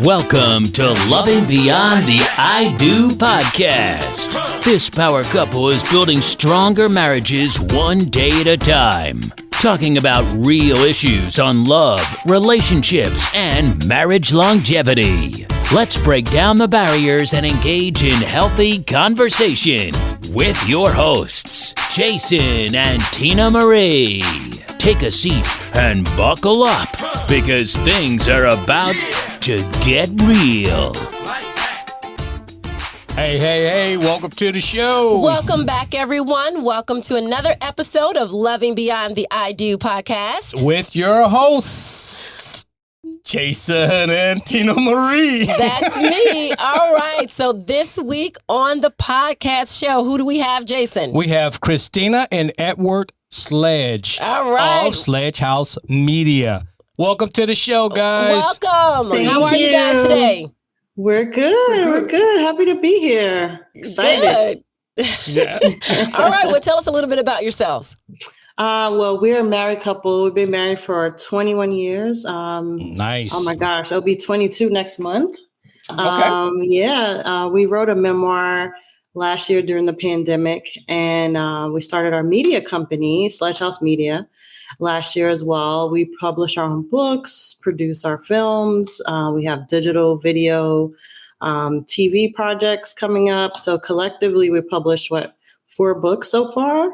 Welcome to Loving Beyond the I Do podcast. This power couple is building stronger marriages one day at a time. Talking about real issues on love, relationships, and marriage longevity. Let's break down the barriers and engage in healthy conversation with your hosts, Jason and Tina Marie. Take a seat and buckle up because things are about to get real. Hey, welcome to the show. Welcome back, everyone. Welcome to another episode of Loving Beyond the I Do podcast. With your hosts, Jason and Tina Marie. That's me. All right. So this week on the podcast show, who do we have, Jason? We have Christina and Edward Sledge. All right. Of Sledge House Media. Welcome to the show, guys. Welcome. Thank How are you guys today? We're good. We're good. Happy to be here. Excited. Good. Yeah. All right. Well, tell us a little bit about yourselves. Well, we're a married couple. We've been married for 21 years. Nice. Oh my gosh, it'll be 22 next month. Okay. We wrote a memoir last year during the pandemic, and we started our media company, Sledge House Media, last year as well. We publish our own books, produce our films. We have digital, video, TV projects coming up. So collectively, we published 4 books so far.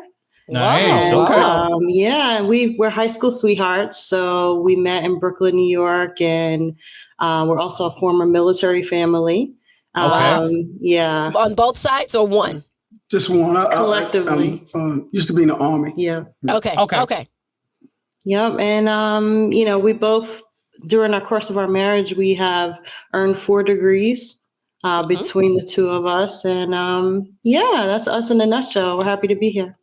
Nice. Wow. Okay. And we're high school sweethearts. So we met in Brooklyn, New York, and we're also a former military family. Okay. On both sides or one? Just one. Collectively. I used to be in the Army. Yeah. Okay. Yep. And, we both, during our course of our marriage, we have earned 4 degrees between the two of us. And that's us in a nutshell. We're happy to be here.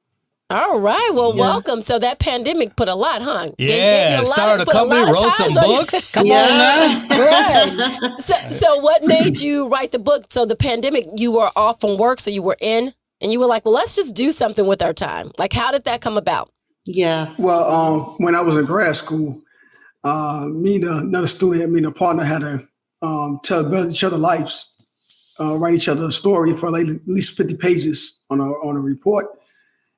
All right. Well, welcome. So that pandemic put a lot, huh? Yeah. Started a company, wrote some books. Come on now. Right. So what made you write the book? So the pandemic, you were off from work, so you were in, and you were like, well, let's just do something with our time. Like, how did that come about? Yeah. Well, when I was in grad school, another student, me and a partner had to tell each other lives, write each other a story for like at least 50 pages on a report.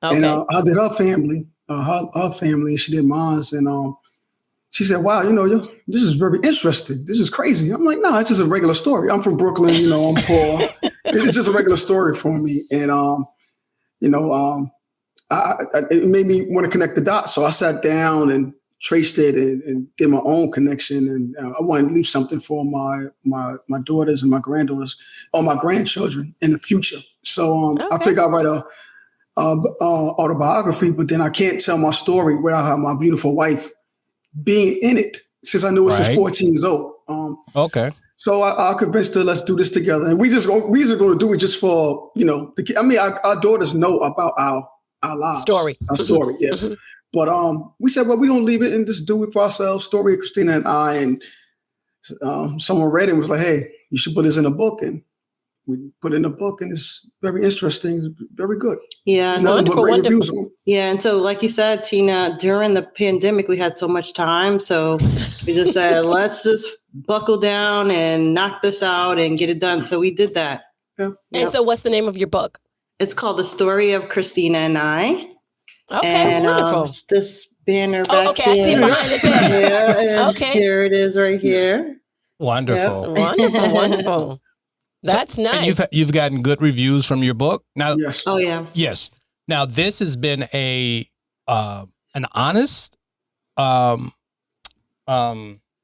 Okay. And I did her family, and she did mine. And she said, wow, this is very interesting. This is crazy. I'm like, no, it's just a regular story. I'm from Brooklyn, I'm poor. It's just a regular story for me. And, it made me want to connect the dots. So I sat down and traced it and did my own connection. And I wanted to leave something for my daughters and my granddaughters or my grandchildren in the future. So I figured I'd write a autobiography, but then I can't tell my story without my beautiful wife being in it, since I knew her since 14 years old. Okay. So I convinced her, let's do this together, and we just going to do it just for our daughters know about our lives, our story, yeah. But we said, well, we don't leave it and just do it for ourselves. Story of Christina and I, and someone read it and was like, hey, you should put this in a book, and we put it in a book, and it's very interesting, very good. Yeah, wonderful. Yeah, and so like you said, Tina, during the pandemic, we had so much time, so we just said, let's just buckle down and knock this out and get it done. So we did that. Yeah. And so what's the name of your book? It's called The Story of Christina and I. Okay, and, wonderful. It's this banner back here. I see it behind his head. Yeah, okay. Here it is right here. Wonderful. Yep. Wonderful. That's nice. And you've gotten good reviews from your book. Now, Yes. Oh, yeah. Yes. Now, this has been an honest, what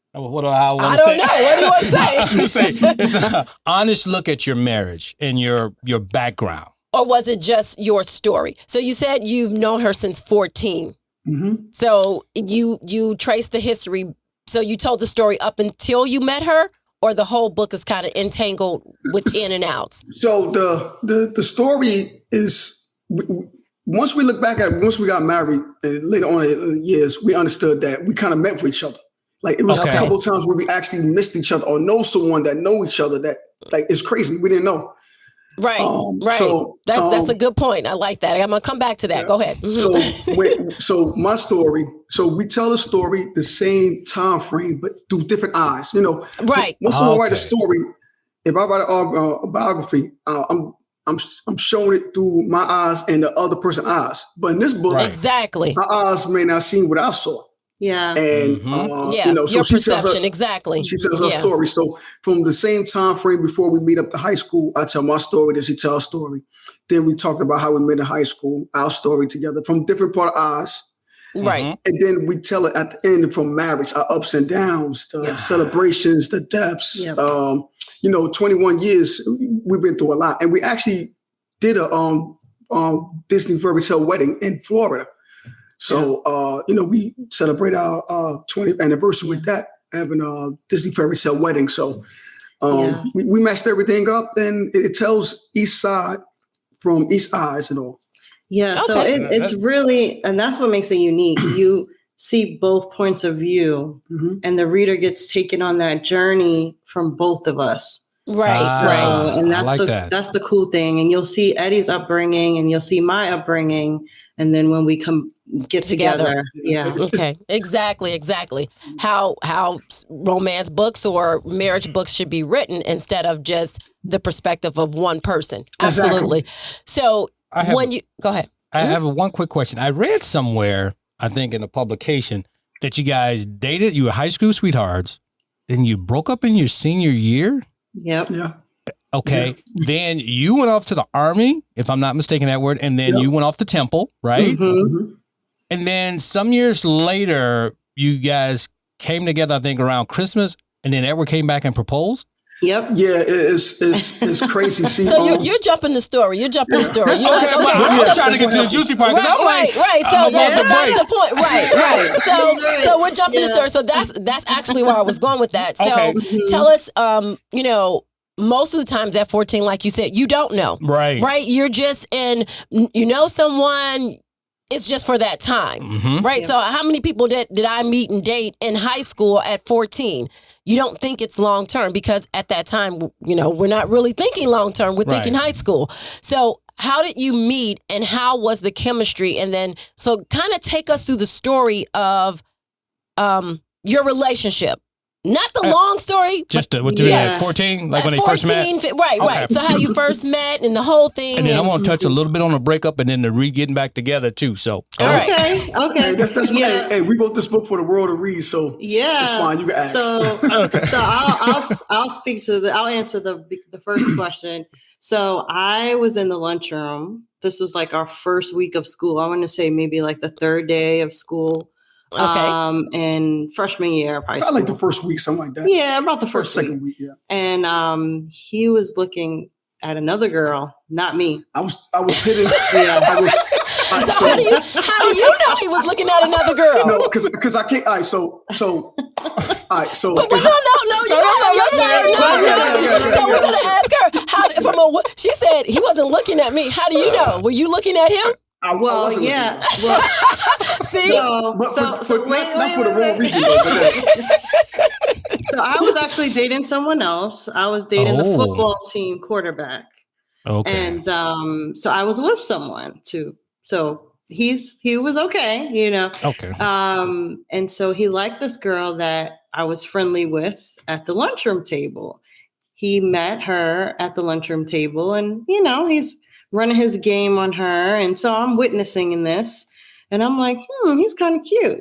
do I want I to say? don't know. What do you want to say? I was say it's an honest look at your marriage and your background. Or was it just your story? So you said you've known her since 14. Mm-hmm. So you traced the history. So you told the story up until you met her, or the whole book is kind of entangled with in and outs? So the story is, once we look back at it, once we got married and later on in the years, we understood that we kind of met for each other. Like it was a couple of times where we actually missed each other or know someone that know each other that like it's crazy. We didn't know. Right. So that's a good point. I like that. I'm gonna come back to that. Yeah. Go ahead. So my story. So we tell a story the same time frame, but through different eyes. Right. When someone write a story, if I write a biography, I'm showing it through my eyes and the other person's eyes. But in this book, exactly, my eyes may not see what I saw. Yeah. And so your perception, exactly. She tells her story. So from the same time frame before we meet up to high school, I tell my story, then she tells her story. Then we talked about how we met in high school, our story together from different part of eyes. Right. And then we tell it at the end from marriage, our ups and downs, the celebrations, the deaths. 21 years, we've been through a lot. And we actually did a Disney fairy tale wedding in Florida. So, we celebrate our 20th anniversary with that, having a Disney fairy tale wedding. So we matched everything up, and it tells each side from each eyes and all. Yeah, so it's really, and that's what makes it unique. You see both points of view, and the reader gets taken on that journey from both of us. Right, right. And that's the cool thing. And you'll see Eddie's upbringing, and you'll see my upbringing, and then when we get together. Yeah. Okay. Exactly. How romance books or marriage books should be written instead of just the perspective of one person. Absolutely. Exactly. So go ahead. I have one quick question. I read somewhere, I think in a publication, that you guys dated, you were high school sweethearts, then you broke up in your senior year. Yep. Yeah. Okay. Yeah. Then you went off to the Army, if I'm not mistaken that word, and then you went off to Temple, right? Mm-hmm. And then some years later, you guys came together, I think, around Christmas, and then Edward came back and proposed. Yep. Yeah, it's crazy. See, so you're jumping the story. You're jumping the story. You're I'm trying to get to the juicy part. Right. So that's the point. Right. So we're jumping the story. So that's actually where I was going with that. So tell us, most of the times at 14, like you said, you don't know. Right. You're just someone. It's just for that time, right? Yeah. So how many people did I meet and date in high school at 14? You don't think it's long term because at that time, we're not really thinking long term. We're thinking high school. So how did you meet and how was the chemistry? And then, so kind of take us through the story of your relationship. Not the long story. Just what you at 14? Like when they first met? Right. So how you first met and the whole thing. And then I'm going to touch a little bit on the breakup and then the getting back together too. So. All right. Okay. That's hey, we wrote this book for the world to read. So it's fine. You can ask. So I'll speak to I'll answer the first question. So I was in the lunchroom. This was like our first week of school. I want to say maybe like the third day of school. Okay. And freshman year of high school. Like the first week, something like that. Yeah, about the first second week. Yeah. And he was looking at another girl, not me. I was hitting. I was. So how do you know he was looking at another girl? No, because I can't. All right, so. All right, so. But no, you don't know your turn. So we're gonna ask her she said he wasn't looking at me. How do you know? Were you looking at him? Yeah. See? Not for the wrong reason. So I was actually dating someone else. I was dating the football team quarterback. Okay. And so I was with someone too. So he was okay, Okay. And so he liked this girl that I was friendly with at the lunchroom table. He met her at the lunchroom table and, he's running his game on her. And so I'm witnessing in this and I'm like, he's kind of cute,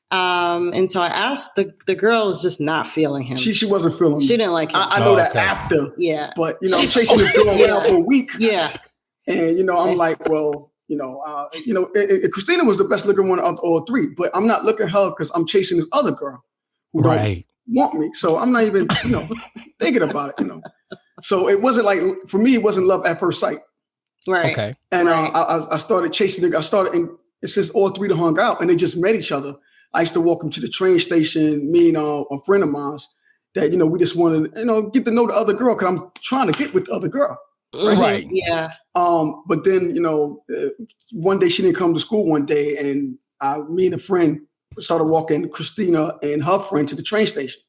And so I asked the girl was just not feeling him. She wasn't feeling him. She didn't like him. I know that after. Yeah. But, I'm chasing this girl out for a week. Yeah. And, I'm like, well, Christina was the best looking one of all three, but I'm not looking at her because I'm chasing this other girl who don't want me. So I'm not even, thinking about it, So it wasn't like, for me, it wasn't love at first sight. Right. Okay. And I started chasing it. And it's just all three that hung out and they just met each other. I used to walk them to the train station, me and a friend of mine's that, we just wanted to, get to know the other girl because I'm trying to get with the other girl. Right. Yeah. But then, one day she didn't come to school one day and me and a friend started walking Christina and her friend to the train station.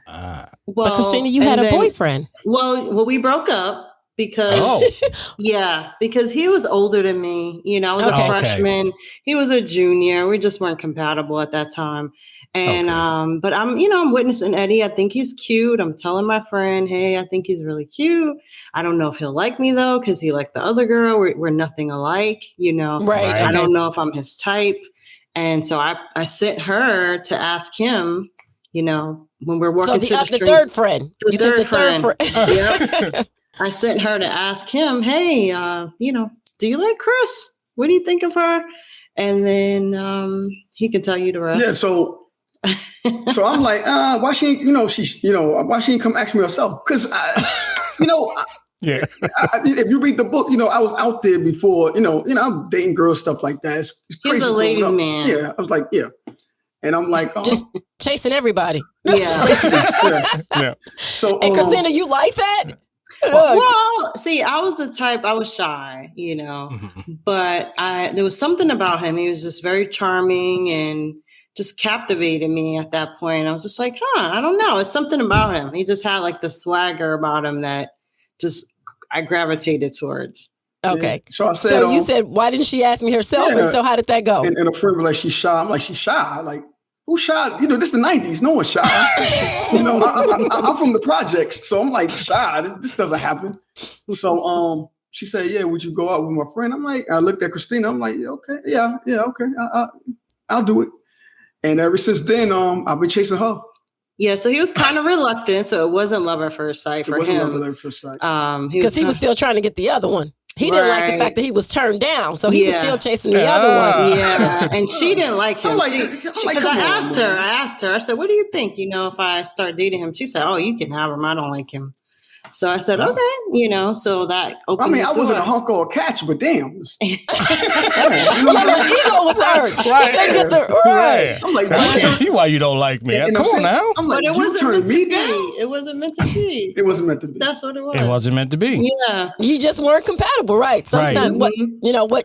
But Christina, you had a boyfriend. Well, we broke up because because he was older than me. You know, I was a freshman. He was a junior. We just weren't compatible at that time. And but I'm witnessing Eddie. I think he's cute. I'm telling my friend, hey, I think he's really cute. I don't know if he'll like me though, because he liked the other girl. We're nothing alike, Right. I don't know if I'm his type. And so I sent her to ask him, when we're walking to the third friend. You said the third friend. Yep. I sent her to ask him, hey, do you like Chris? What do you think of her? And then he can tell you the rest. Yeah. So I'm like, why she ain't, why she ain't come ask me herself? Because if you read the book, I was out there before, I'm dating girls, stuff like that. It's crazy. He's a ladies' man. Yeah. I was like, yeah. And I'm like, just chasing everybody. Yeah. Yeah. So, and Christina, you like that? Well, see, I was the type, I was shy, but there was something about him. He was just very charming and just captivated me at that point. I was just like, I don't know. It's something about him. He just had like the swagger about him that just I gravitated towards. Okay. Yeah. So I said, so you said, why didn't she ask me herself? Yeah. And so how did that go? And a friend was like, she's shy. I'm like, she's shy. Like, who's shy? This is the 90s. No one's shy. I'm from the projects. So I'm like, shy. This doesn't happen. So she said, yeah, would you go out with my friend? I'm like, I looked at Christina. I'm like, okay. Yeah, okay. I'll do it. And ever since then, I've been chasing her. Yeah, so he was kind of reluctant. So it wasn't love at first sight for him. Love at first sight. Because he was still trying to get the other one. He didn't like the fact that he was turned down, so he was still chasing the other one. Yeah, and she didn't like him. Because I asked her, I said, what do you think, if I start dating him? She said, oh, you can have him. I don't like him. So I said, okay, so that opened I wasn't a hunk or a catch, but damn. The ego was hurt. Right. I'm like, I can see why you don't like me. Come on now. I'm like, but it wasn't meant to be. It wasn't meant to be. It wasn't meant to be. That's what it was. It wasn't meant to be. Yeah. You just weren't compatible, right? Sometimes what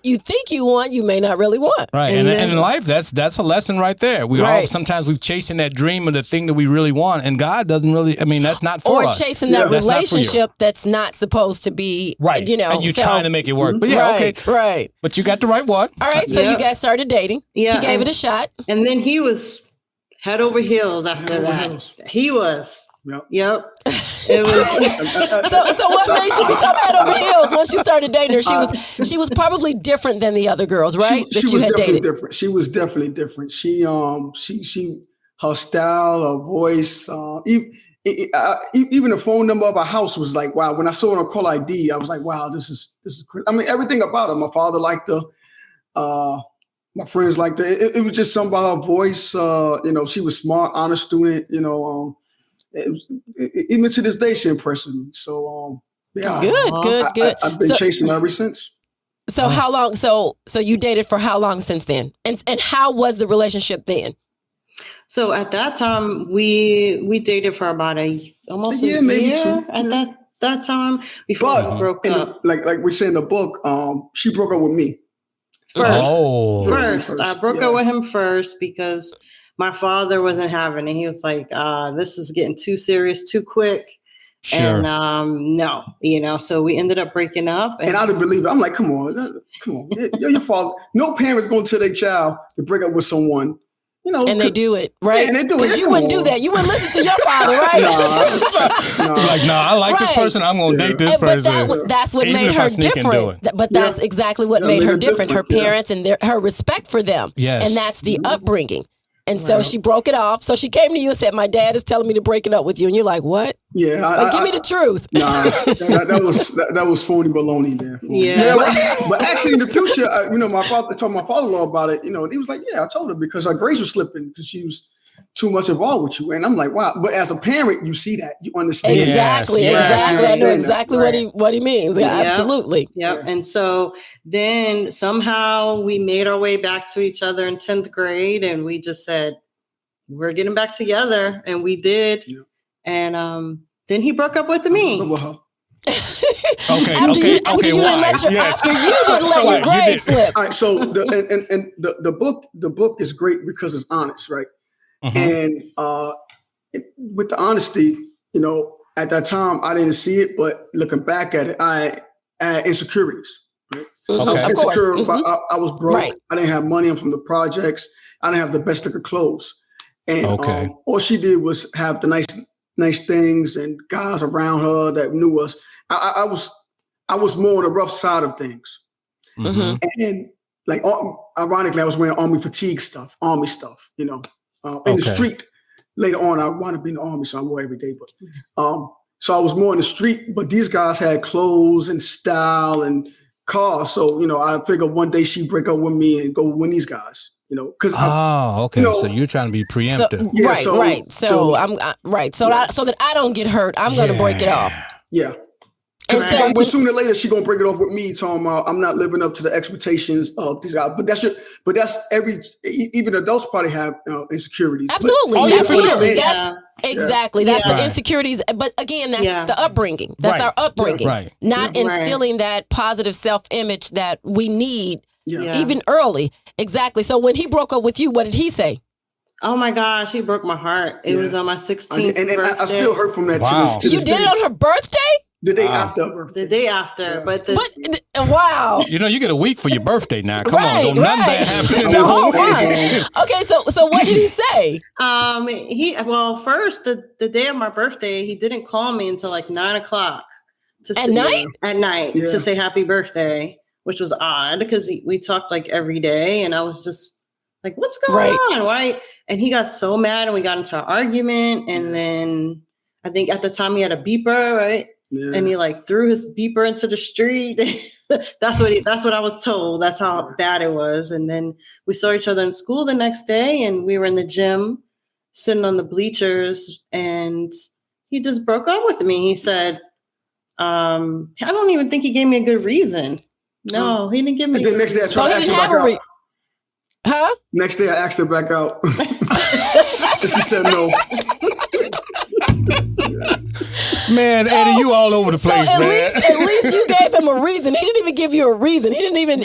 you think you want, you may not really want. Right. And in life, that's a lesson right there. Sometimes we're chasing that dream of the thing that we really want, and God doesn't really, that's not for us. Or chasing that relationship that's not supposed to be, right. And you're trying to make it work. But right. But you got the right one. All right. So you guys started dating. Yeah. He gave it a shot. And then he was head over heels after that. He was. Yep. It was. So what made you become head over heels once you started dating her? She was probably different than the other girls, right? She was definitely different. She was definitely different. She her style, her voice, even the phone number of our house was like, wow. When I saw her on call ID, I was like, wow, this is crazy. Everything about her. My father liked her. My friends liked her. It was just something about her voice. She was smart, honest student. Even to this day, she impressed me. So, yeah. Good. I've been chasing her ever since. So how long? So you dated for how long since then? And how was the relationship then? So at that time, we dated for about almost a year, maybe two. At that time before we broke up. Like we say in the book, she broke up with me first. I broke up with him first because my father wasn't having it. He was like, "This is getting too serious, too quick." Sure. And no, so we ended up breaking up. And I didn't believe it. I'm like, come on, your father. No parent's going to tell their child to break up with someone. And they do it, right? Yeah, and they do it. Because you wouldn't do that. You wouldn't listen to your father, right? No. I like this person. I'm going to date this person. But that's what made her different. But that's exactly what made her different. Her parents and her respect for them. Yes. And that's the upbringing. And so she broke it off. So she came to you and said, my dad is telling me to break it up with you. And you're like, what? Yeah. Give me the truth. Nah, that was phony baloney there. Yeah. But actually in the future, my father told my father-in-law about it. He was like, yeah, I told her because her grades were slipping because she was too much involved with you. And I'm like, wow. But as a parent, you see that. You understand. Exactly. I know exactly what he means. Yeah, absolutely. Yep. Yeah. And so then somehow we made our way back to each other in 10th grade. And we just said, we're getting back together. And we did. Yeah. And then he broke up with me. After you didn't let your grades slip. All right. So the book is great because it's honest, right? Mm-hmm. And with the honesty, at that time, I didn't see it, but looking back at it, I had insecurities. Right? Mm-hmm. I was insecure. Mm-hmm. I was broke. Right. I didn't have money. I'm from the projects. I didn't have the best looking clothes. And all she did was have the nice things and guys around her that knew us. I was more on the rough side of things. Mm-hmm. And like, ironically, I was wearing army fatigue stuff, army stuff, in the street. Later on, I wanted to be in the army, so I wore every day. But so I was more in the street, but these guys had clothes and style and cars. So, I figured one day she'd break up with me and go win these guys, because so you're trying to be preemptive. Right. So I'm right. So that I don't get hurt, I'm going to break it off. Yeah. Because sooner or later she's gonna break it off with me, talking about I'm not living up to the expectations of these guys. But that's even adults probably have insecurities. Absolutely. Exactly. That's the insecurities. But again, that's the upbringing. That's our upbringing. Right. Not instilling that positive self-image that we need even early. Exactly. So when he broke up with you, what did he say? Oh my gosh, he broke my heart. It was on my 16th and birthday. I still hurt from that. Wow. You did it on her birthday? The day after her birthday. The day after. But wow. You get a week for your birthday now. Come on. Don't nothing bad happen. Okay, so what did he say? First, the day of my birthday, he didn't call me until like 9:00 at night? At night to say happy birthday, which was odd because we talked like every day, and I was just like, what's going on? Why? And he got so mad, and we got into an argument, and then I think at the time he had a beeper, right? Yeah. And he like threw his beeper into the street. That's what I was told. That's how bad it was. And then we saw each other in school the next day, and we were in the gym sitting on the bleachers, and he just broke up with me. He said, I don't even think he gave me a good reason. No, he didn't give me. And then next day I tried to ask her back out. Next day I asked her back out. And she said no. Man, Eddie, you all over the place, at man. At least you gave him a reason. He didn't even give you a reason. He couldn't even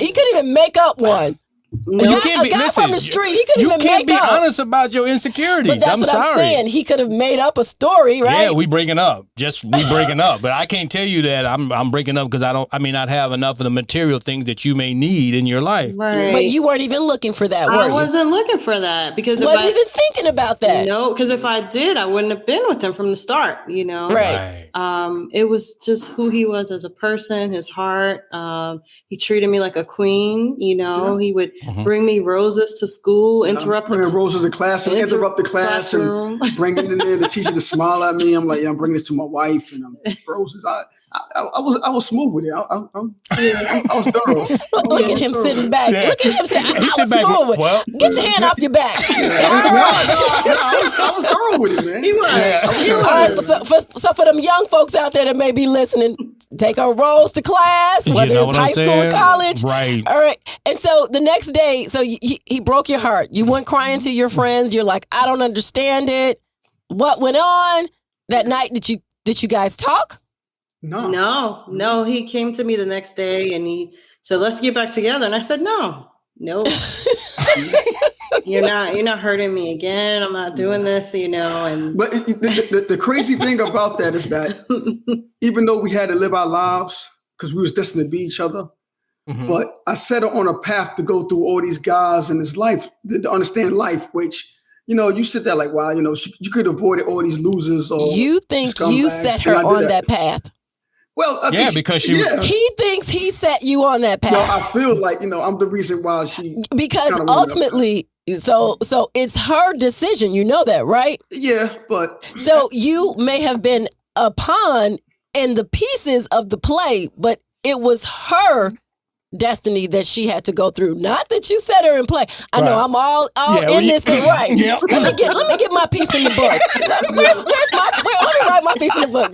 make up one. You can't be from the street. He couldn't even make up. You can't be honest about your insecurities. But that's I'm saying. He could have made up a story, right? Yeah, we breaking up. But I can't tell you that I'm breaking up because I may not have enough of the material things that you may need in your life. Right. But you weren't even looking for that, were you? I wasn't looking for that because wasn't even thinking about that. No, because if I did, I wouldn't have been with him from the start. Right. It was just who he was as a person, his heart. He treated me like a queen. He would bring me roses to school, interrupt roses in class, and interrupt the class, and bring it in there. The teacher to smile at me. I'm like, I'm bringing this to my wife, and roses. I was smooth with it. I was thorough. Look at him sitting back. Yeah. Look at him saying, I was smooth with it. Get your hand off your back. I was thorough with it, man. He was. All right, so for them young folks out there that may be listening, take our rolls to class, whether it's high school or college. Right. All right. And so the next day, so he broke your heart. You went crying to your friends. You're like, I don't understand it. What went on that night? Did you guys talk? No. He came to me the next day and he said, let's get back together. And I said, no. You're not hurting me again. I'm not doing this, and but the crazy thing about that is that even though we had to live our lives because we was destined to be each other, but I set her on a path to go through all these guys in his life to understand life, which you sit there like, wow, you could avoid all these losers. Or you think you set her on that path? Well, because he thinks he set you on that path. No, I feel like I'm the reason why she. Because ultimately, so it's her decision. You know that, right? Yeah, but so you may have been a pawn in the pieces of the play, but it was her destiny that she had to go through. Not that you set her in play. I know I'm all in this thing, right? Yeah. Let me get my piece in the book. Where's let me write my piece in the book.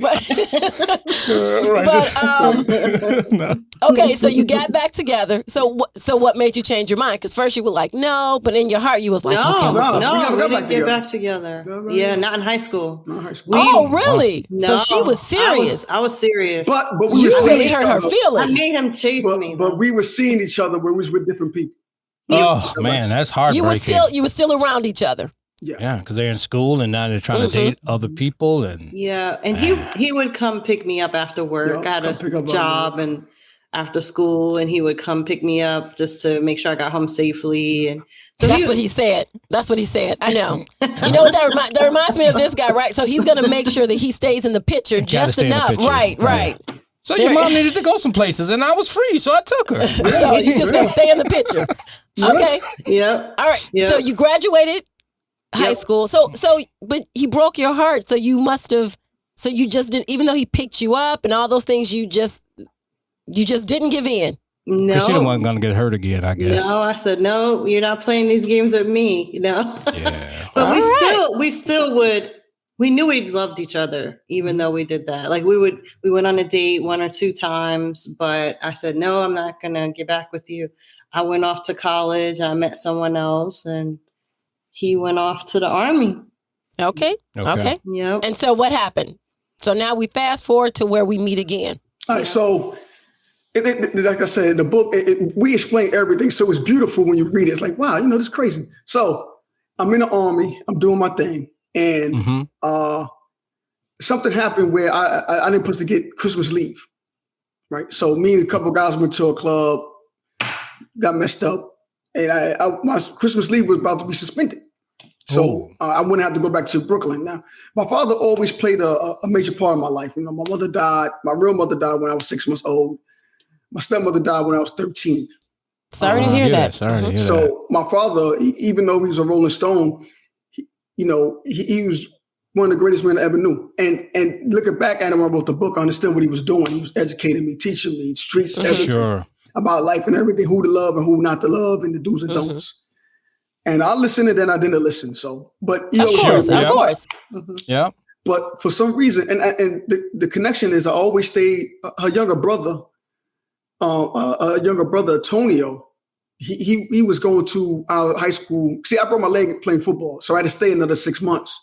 Okay, so you got back together. So what made you change your mind? Because first you were like, no, but in your heart you was like, we didn't get back together. Yeah, not in high school. Oh, really? So she was serious. I was serious. But you really hurt her feelings. I made him chase me. But we were seeing each other where we was with different people. Oh man, that's heartbreaking. You were still around each other. Yeah, because they're in school and now they're trying to date other people. And he would come pick me up after work. I had a job and after school, and he would come pick me up just to make sure I got home safely. And so that's what he said. That's what he said. I know. You know what that reminds me of this guy, right? So he's going to make sure that he stays in the picture just enough. Right. So your mom needed to go some places, and I was free, so I took her. So you just going to stay in the picture. Okay. Yeah. All right. Yep. So you graduated high school. But he broke your heart. So you must have. So you just didn't. Even though he picked you up and all those things, you just didn't give in. No, because she wasn't going to get hurt again, I guess. No, I said no. You're not playing these games with me. Yeah. But we still would. We knew we loved each other, even though we did that. Like we went on a date 1 or 2 times, but I said, no, I'm not going to get back with you. I went off to college. I met someone else, and he went off to the Army. Okay. Yep. And so what happened? So now we fast forward to where we meet again. All right. So like I said, in the book, we explain everything. So it's beautiful when you read it. It's like, wow, this is crazy. So I'm in the Army. I'm doing my thing. And something happened where I didn't supposed to get Christmas leave, right? So me and a couple of guys went to a club, got messed up, and my Christmas leave was about to be suspended. So I wouldn't have to go back to Brooklyn. Now, my father always played a major part of my life. My mother died. My real mother died when I was 6 months old. My stepmother died when I was 13. Sorry to hear that. So my father, even though he was a Rolling Stone, he was one of the greatest men I ever knew. And looking back at him, when I wrote the book, I understood what he was doing. He was educating me, teaching me streets, everything about life and everything, who to love and who not to love, and the do's and don'ts. And I listened and then I didn't listen. So, but of course. Yeah. But for some reason, and the connection is I always stayed. Her younger brother, Antonio. He was going to our high school. See, I broke my leg playing football, so I had to stay another 6 months.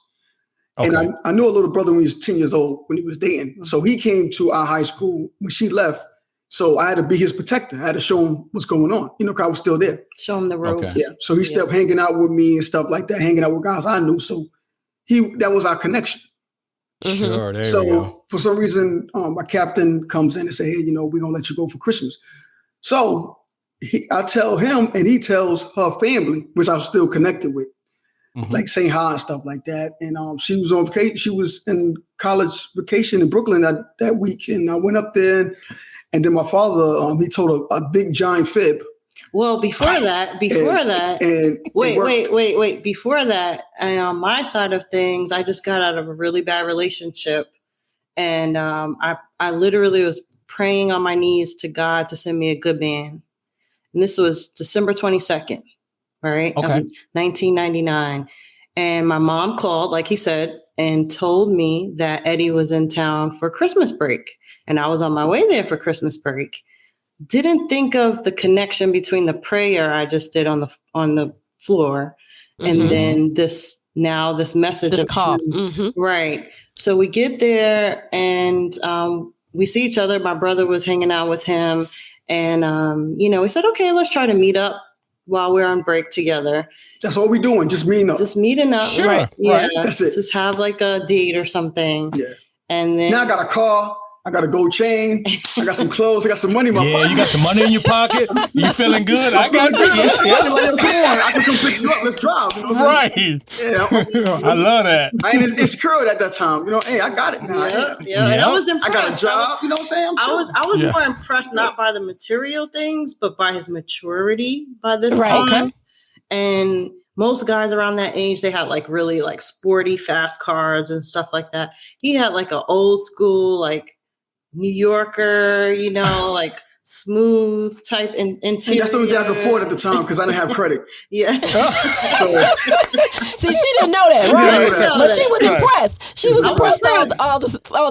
Okay. And I knew a little brother when he was 10 years old, when he was dating. So he came to our high school when she left. So I had to be his protector. I had to show him what's going on. Cause I was still there. Show him the ropes. Okay. Yeah. So he stepped hanging out with me and stuff like that, hanging out with guys I knew. So that was our connection. Sure. There so we go. For some reason, my captain comes in and say, hey, we're going to let you go for Christmas. So I tell him, and he tells her family, which I was still connected with, like saying hi and stuff like that. And she was on vacation. She was in college vacation in Brooklyn that week. And I went up there, and then my father, he told a big giant fib. Well, before that, wait. Before that, and on my side of things, I just got out of a really bad relationship, and I literally was praying on my knees to God to send me a good man. And this was December 22nd, right? Okay. 1999. And my mom called, like he said, and told me that Eddie was in town for Christmas break. And I was on my way there for Christmas break. Didn't think of the connection between the prayer I just did on the floor and then this message. This call. Right. So we get there and we see each other. My brother was hanging out with him. And, we said, okay, let's try to meet up while we're on break together. That's all we're doing. Just meeting up. Sure. Right. Yeah. Right. That's it. Just have like a date or something. Yeah. And then now I got a car. I got a gold chain. I got some clothes. I got some money in my pocket. Yeah, you got some money in your pocket. You feeling good? I got you. Come on, I can come pick you up. Let's drive. Right. Yeah. I love that. I ain't insecure at that time. Hey, I got it now. Yeah. And I was impressed. I got a job. You know what I'm saying? I was more impressed not by the material things, but by his maturity by this time. Okay. And most guys around that age, they had like really like sporty, fast cars and stuff like that. He had like an old school, like New Yorker, like smooth type interior. And that's the only thing I could afford at the time because I didn't have credit. Yeah. See, she didn't know that, right? But she was impressed. She was impressed all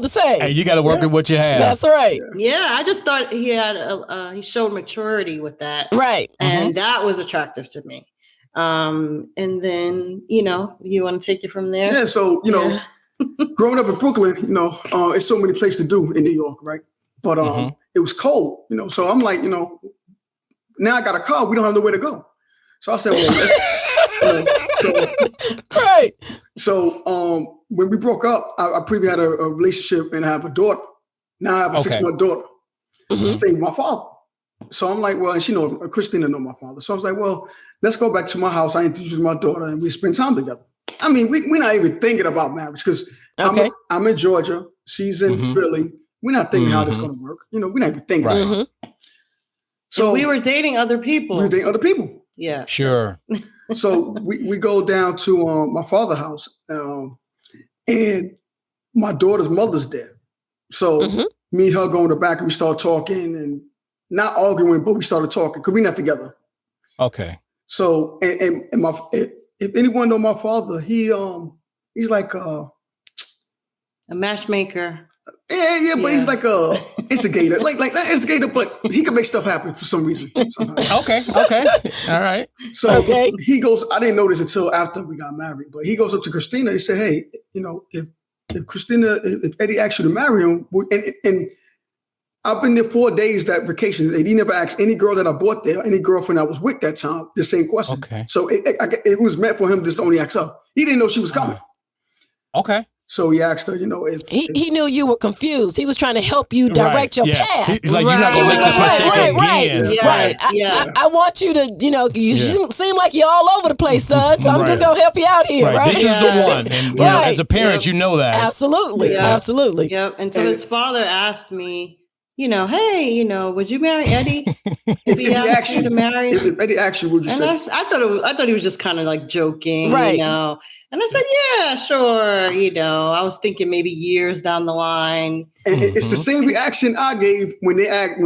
the same. Hey, you got to work with what you have. That's right. Yeah, I just thought he showed maturity with that. Right. And that was attractive to me. And then, you want to take it from there? Yeah, so, growing up in Brooklyn, it's so many places to do in New York, right? But it was cold, so I'm like, now I got a car, we don't have nowhere to go. So I said, well, So when we broke up, I previously had a relationship and I have a daughter. Now I have a 6-month daughter. Staying with my father. So I'm like, well, and she knows, Christina knows my father. So I was like, well, let's go back to my house. I introduce my daughter and we spend time together. I mean, we're not even thinking about marriage because I'm in Georgia. She's in Philly. We're not thinking how this is going to work. You know, we're not even thinking about it. So and we were dating other people. We were dating other people. Yeah. Sure. So we go down to my father's house and my daughter's mother's there. So me and her go in the back and we start talking and not arguing, but we started talking because we're not together. Okay. So and if anyone know my father, he's like a matchmaker. Yeah, but he's like a instigator, like not instigator, but he can make stuff happen for some reason. Okay, all right. So he goes. I didn't know this until after we got married, but he goes up to Christina. He said, "Hey, you know, if Eddie asks you to marry him, and I've been there 4 days that vacation, and he never asked any girl that I bought there, any girlfriend I was with that time, the same question. Okay. So it was meant for him just to only ask her. He didn't know she was coming. Okay. So he asked her, you know, if he knew you were confused. He was trying to help you direct your path. He's like, you're not going to make this mistake again. Right. I want you to, you know, you seem like you're all over the place, son. So I'm just going to help you out here, right? This is the one. And you know, as a parent, you know that. Absolutely. Absolutely. Yep. And so his father asked me, you know, hey, you know, would you marry Eddie? If he asked you to marry him? If Eddie asked you, would you say? I thought he was just kind of like joking, right. You know. And I said, yeah, sure. You know, I was thinking maybe years down the line. And it's the same reaction I gave when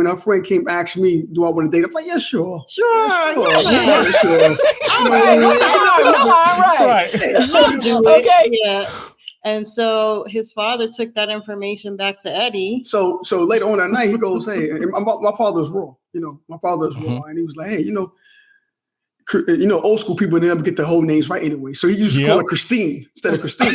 our friend came ask me, do I want to date? I'm like, yeah, sure. Sure. Yeah, sure. All right. What's the harm? Right. Okay. Yeah. And so his father took that information back to Eddie. So later on that night, he goes, hey, my father's raw. You know, my father's raw. And he was like, hey, you know, old school people, they never get their whole names right anyway. So he used to call her Christine instead of Christina.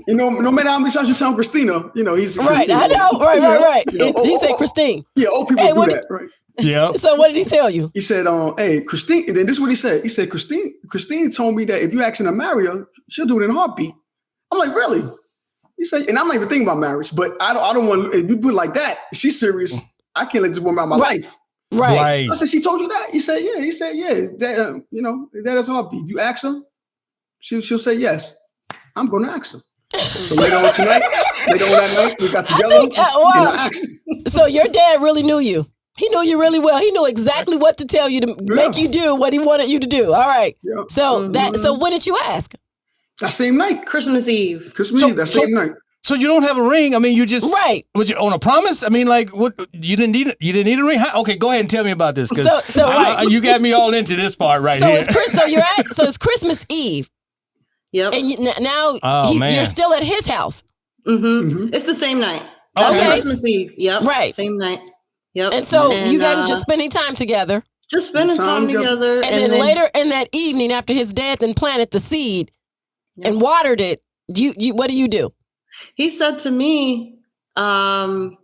You know, no matter how many times you sound Christina, you know, he's right. Christina. I know. Right. You know, he said Christine. Yeah, old people do that, right? Yeah. So what did he tell you? He said, hey, Christine, and then this is what he said. He said, Christine told me that if you ask her to marry her, she'll do it in a heartbeat. I'm like, really? He said, and I'm not even thinking about marriage, but I don't want, if you put it like that, if she's serious, I can't let this woman out of my life. Right. I said, she told you that? He said, yeah. He said, yeah. That, you know, that is heartbeat. If you ask her, she'll say yes. I'm going to ask her. So later on that night, we got together and I asked her. So your dad really knew you. He knew you really well. He knew exactly what to tell you to make you do what he wanted you to do. All right. Yeah. So when did you ask? That same night. Christmas Eve. That same night. So you don't have a ring? I mean, you just was you on a promise? I mean, like what? You didn't need a ring? Okay, go ahead and tell me about this because you got me all into this part right here. It's Christmas Eve. Yep. And you're still at his house. Mm-hmm. It's the same night. Okay. Christmas Eve. Yep. Right. Same night. Yep. And so you guys are just spending time together. Just spending time together. And then later in that evening, after his death and planted the seed and watered it, what do? He said to me, hey,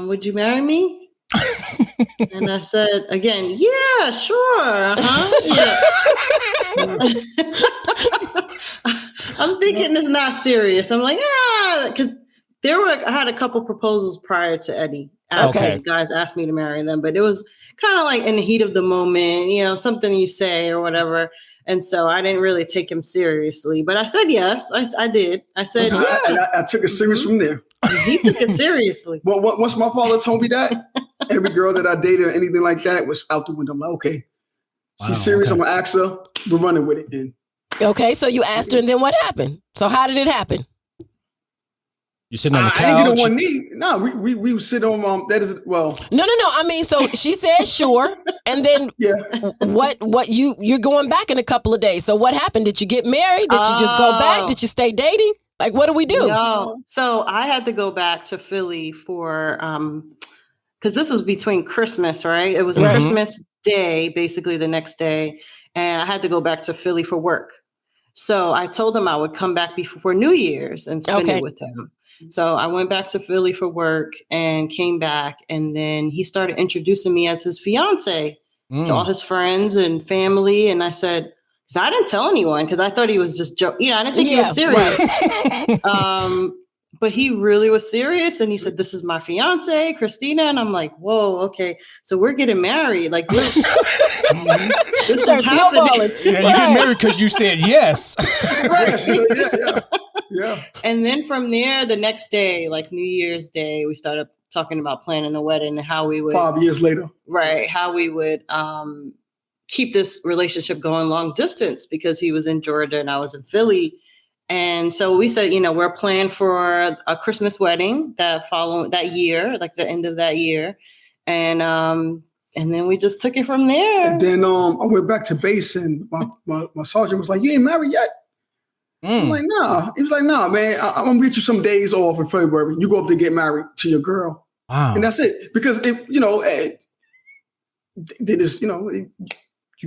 would you marry me? And I said again, yeah, sure. Yeah. I'm thinking it's not serious. I'm like, because I had a couple proposals prior to Eddie. Okay. Guys asked me to marry them, but it was kind of like in the heat of the moment, you know, something you say or whatever. And so I didn't really take him seriously, but I said yes. I did. I said yeah. And I took it serious from there. He took it seriously. Well, once my father told me that, every girl that I dated or anything like that was out the window. I'm like, okay, she's serious. I'm gonna ask her. We're running with it. Then. Okay, so you asked her, and then what happened? So how did it happen? You sitting on the couch? I didn't get on one knee. No, we would sit on. That is well. No. I mean, so she said sure, and then what? You're going back in a couple of days. So what happened? Did you get married? Did you just go back? Did you stay dating? Like, what do we do? No. So I had to go back to Philly for because this was between Christmas, right? It was Christmas Day, basically the next day, and I had to go back to Philly for work. So I told him I would come back before New Year's and spend it with him. So I went back to Philly for work and came back. And then he started introducing me as his fiance to all his friends and family. And I said, because I didn't tell anyone because I thought he was just joking. I didn't think he was serious. Right. But he really was serious. And he said, this is my fiance, Christina. And I'm like, whoa, okay. So we're getting married. Like, this is happening. Yeah, you get married because you said yes. Yeah. And then from there, the next day, like New Year's Day, we started talking about planning the wedding and how we would 5 years later. Right. How we would keep this relationship going long distance because he was in Georgia and I was in Philly. And so we said, we're planning for a Christmas wedding that year, like the end of that year. And then we just took it from there. And then I went back to base and my sergeant was like, you ain't married yet? I'm like, nah. He was like, nah, man, I'm going to get you some days off in February. You go up to get married to your girl. Wow. And that's it. Because, they just, you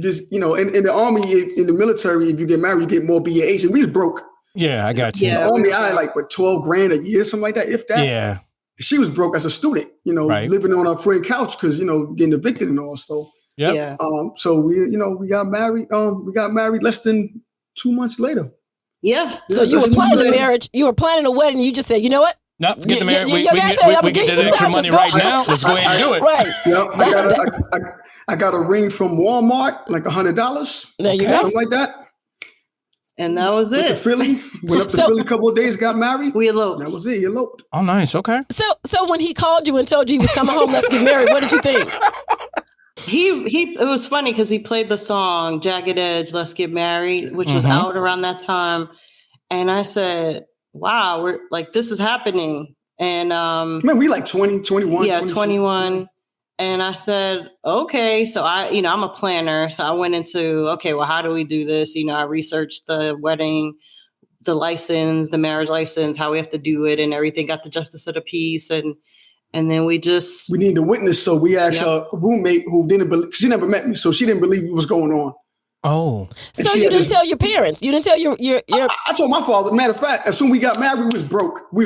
just, in the Army, in the military, if you get married, you get more BAs. And we was broke. Yeah, I got you. In the Army, I had like, $12,000 a year, something like that, if that. Yeah. She was broke as a student, living on her friend's couch because, getting evicted and all. So, yeah. So we got married. We got married less than 2 months later. Yeah. So you were planning a marriage. You were planning a wedding. You just said, you know what? No, forget the marriage. We get that extra money right now. Let's go ahead and do it. Right. Yep. I got a ring from Walmart, like $100. There you go. Something like that. And that was it. Went up to Philly a couple of days, got married. We eloped. That was it. You eloped. Oh, nice. Okay. So when he called you and told you he was coming home, let's get married, what did you think? It was funny because he played the song Jagged Edge, Let's Get Married, which was out around that time. And I said, wow, we're like, this is happening. And man, we like 20, 21. Yeah, 21. And I said, okay. So I'm a planner. So I went into, okay, well, how do we do this? I researched the wedding, the license, the marriage license, how we have to do it and everything, got the justice of the peace. And then we need a witness. So we asked a roommate who didn't believe, she never met me. So she didn't believe what was going on. Oh. So you didn't tell your parents? You didn't tell your I told my father. Matter of fact, as soon as we got married, we was broke. We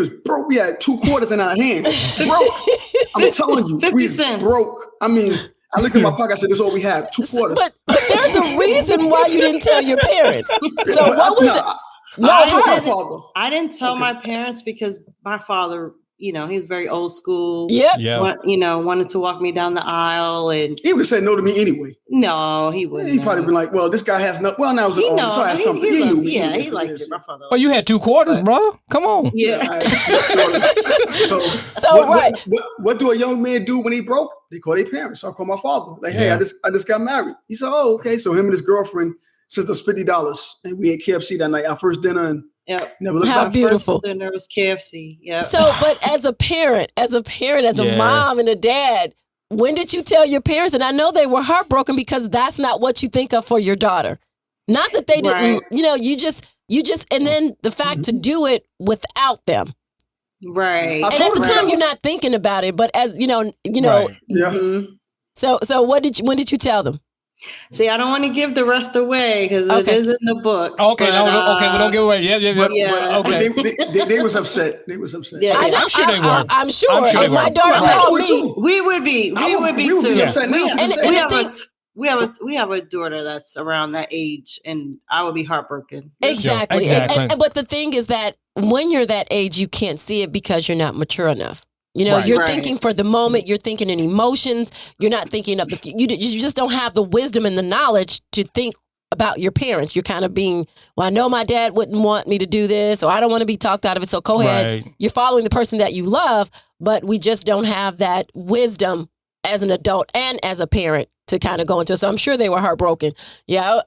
had $2 in our hand. Broke. I'm telling you. 50 cents. Broke. I mean, I looked at my pocket, I said, this is all we have, $2. But there's a reason why you didn't tell your parents. So what was it? I didn't tell my parents because my father, he was very old school. Yep. Wanted to walk me down the aisle, and he would have said no to me anyway. No, he wouldn't. He'd probably been like, "Well, this guy has no." Well, now it's so I had something. He knew me. Yeah, he liked it. My father. Well, you had $2, bro. Come on. Yeah. What do a young man do when he broke? They call their parents. So I call my father. Like, hey, I just got married. He said, oh, okay. So him and his girlfriend sent us $50, and we ate KFC that night. Our first dinner, and never looked How back. beautiful. First dinner was KFC. Yeah. So, but as a parent, as a mom and a dad, when did you tell your parents? And I know they were heartbroken because that's not what you think of for your daughter. Not that they didn't, you just, and then the fact to do it without them. Right. And at the time you're not thinking about it, but as you know. Right. Yeah. Mm-hmm. So when did you tell them? See, I don't want to give the rest away because it is in the book. Okay, we don't give away. Yeah. Okay. They was upset. Yeah, I'm sure they were. I'm sure. If my daughter called me, we would be too. Upset now. We have a daughter that's around that age, and I would be heartbroken. Exactly. But the thing is that when you're that age, you can't see it because you're not mature enough. You're thinking for the moment. You're thinking in emotions. You're not thinking of the future. You just don't have the wisdom and the knowledge to think about your parents. You're kind of being, well, I know my dad wouldn't want me to do this, or I don't want to be talked out of it. So go ahead. You're following the person that you love, but we just don't have that wisdom as an adult and as a parent to kind of go into. So I'm sure they were heartbroken. Yeah.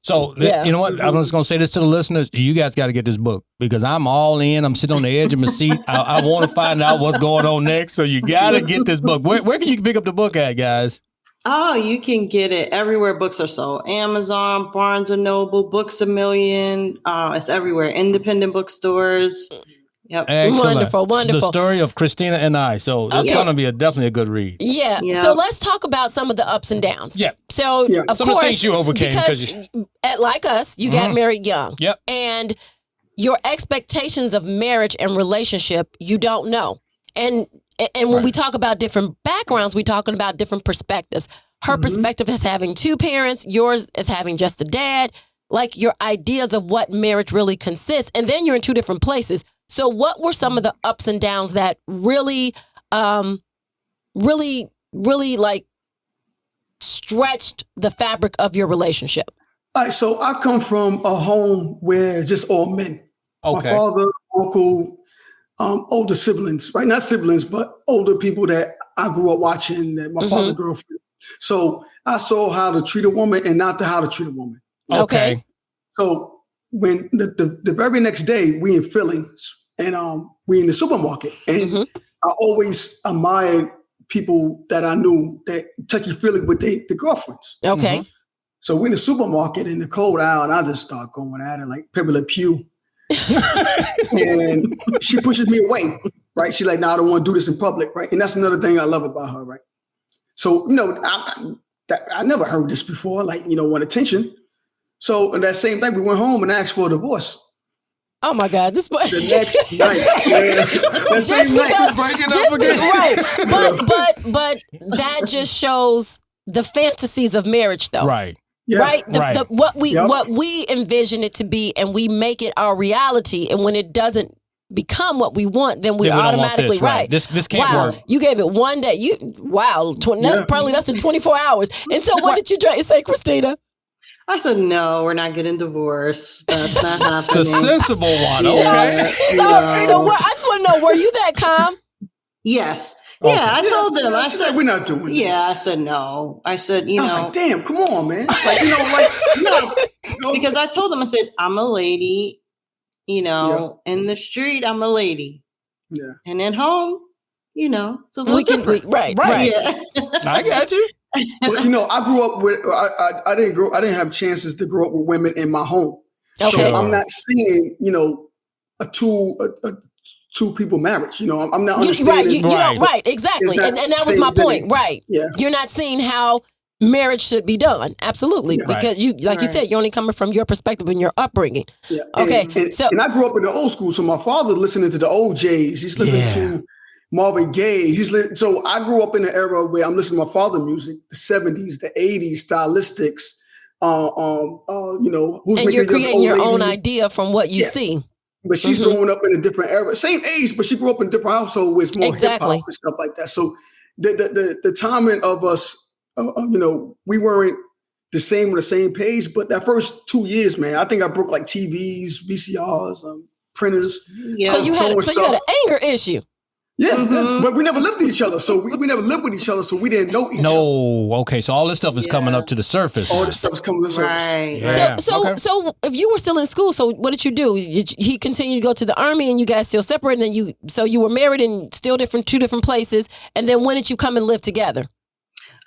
So, you know what? I'm just going to say this to the listeners. You guys got to get this book because I'm all in. I'm sitting on the edge of my seat. I want to find out what's going on next. So you got to get this book. Where can you pick up the book at, guys? Oh, you can get it everywhere books are sold. Amazon, Barnes & Noble, Books A Million. It's everywhere. Independent bookstores. Yep. Excellent. Wonderful. The story of Christina and I. So it's going to be definitely a good read. Yeah. So let's talk about some of the ups and downs. Yeah. So of some course, of the things you overcame because like us, you got married young. Yep. And your expectations of marriage and relationship, you don't know. And when we talk about different backgrounds, we're talking about different perspectives. Her perspective is having two parents. Yours is having just a dad. like your ideas of what marriage really consists, and then you're in two different places. So what were some of the ups and downs that really like stretched the fabric of your relationship? All right, so I come from a home where it's just all men. Okay. My father, uncle, older siblings, right? Not siblings, but older people that I grew up watching, and my father's girlfriend. So I saw how to treat a woman and not how to treat a woman. Okay. So when the very next day, we in Philly, and we in the supermarket, and I always admired people that I knew that touchy-feely with the girlfriends. Okay. So we in the supermarket in the cold aisle, and I just start going at it like Pepe Le Pew. And she pushes me away, right? She's like, no, I don't want to do this in public, right? And that's another thing I love about her, right? So, I never heard this before, like, want attention. So in that same day, we went home and asked for a divorce. Oh my God! The next night, that same night, breaking up again. Right? But that just shows the fantasies of marriage, though. Right. Yeah. Right. What we envision it to be, and we make it our reality. And when it doesn't become what we want, then we automatically right. This can't work. You gave it one day. Probably less than 24 hours. And so, what did you say, Christina? I said, no, we're not getting divorced. That's not happening. The sensible one. Okay. So I just want to know, were you that calm? Yes. Okay. Yeah, I told them. I said, we're not doing this. Yeah, I said, no. I said, I was like, damn, come on, man. No. Because I told them, I said, I'm a lady, in the street, I'm a lady. Yeah. And at home, it's a little different. Right. Yeah. I got you. But I grew up with I didn't have chances to grow up with women in my home. Okay. So I'm not seeing, a two people marriage. I'm not understanding. Right, exactly. And that was my point. Right. Yeah. You're not seeing how marriage should be done. Absolutely. Yeah. Because you said, you're only coming from your perspective and your upbringing. Yeah. Okay. And I grew up in the old school. So my father listening to the old Jays, he's listening to Marvin Gaye. So I grew up in an era where I'm listening to my father's music, the 70s, the 80s, stylistics. And you're creating your own idea from what you see. But she's growing up in a different era, same age, but she grew up in a different household with more hip hop and stuff like that. So the timing of us, we weren't the same on the same page. But that first 2 years, man, I think I broke like TVs, VCRs, printers. Yeah. So you had an anger issue. Yeah, but we never lived with each other. So we never lived with each other, so we didn't know each other. No, okay. So all this stuff is coming up to the surface. All this stuff is coming to the surface. Right. Yeah. So if you were still in school, so what did you do? He continued to go to the Army, and you guys still separated, and you were married in still two different places. And then when did you come and live together?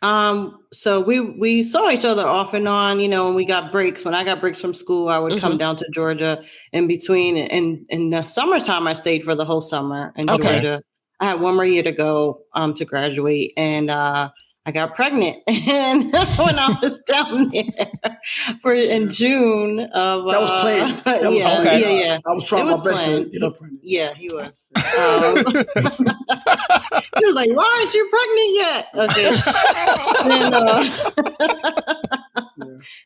So we saw each other off and on, when we got breaks. When I got breaks from school, I would come down to Georgia in between. And in the summertime, I stayed for the whole summer in Georgia. I had one more year to go to graduate, and I got pregnant. And when I was down there in June of that was planned. Yeah. I was trying my best to get up pregnant. Yeah, he was. He was like, "Why aren't you pregnant yet?" Okay.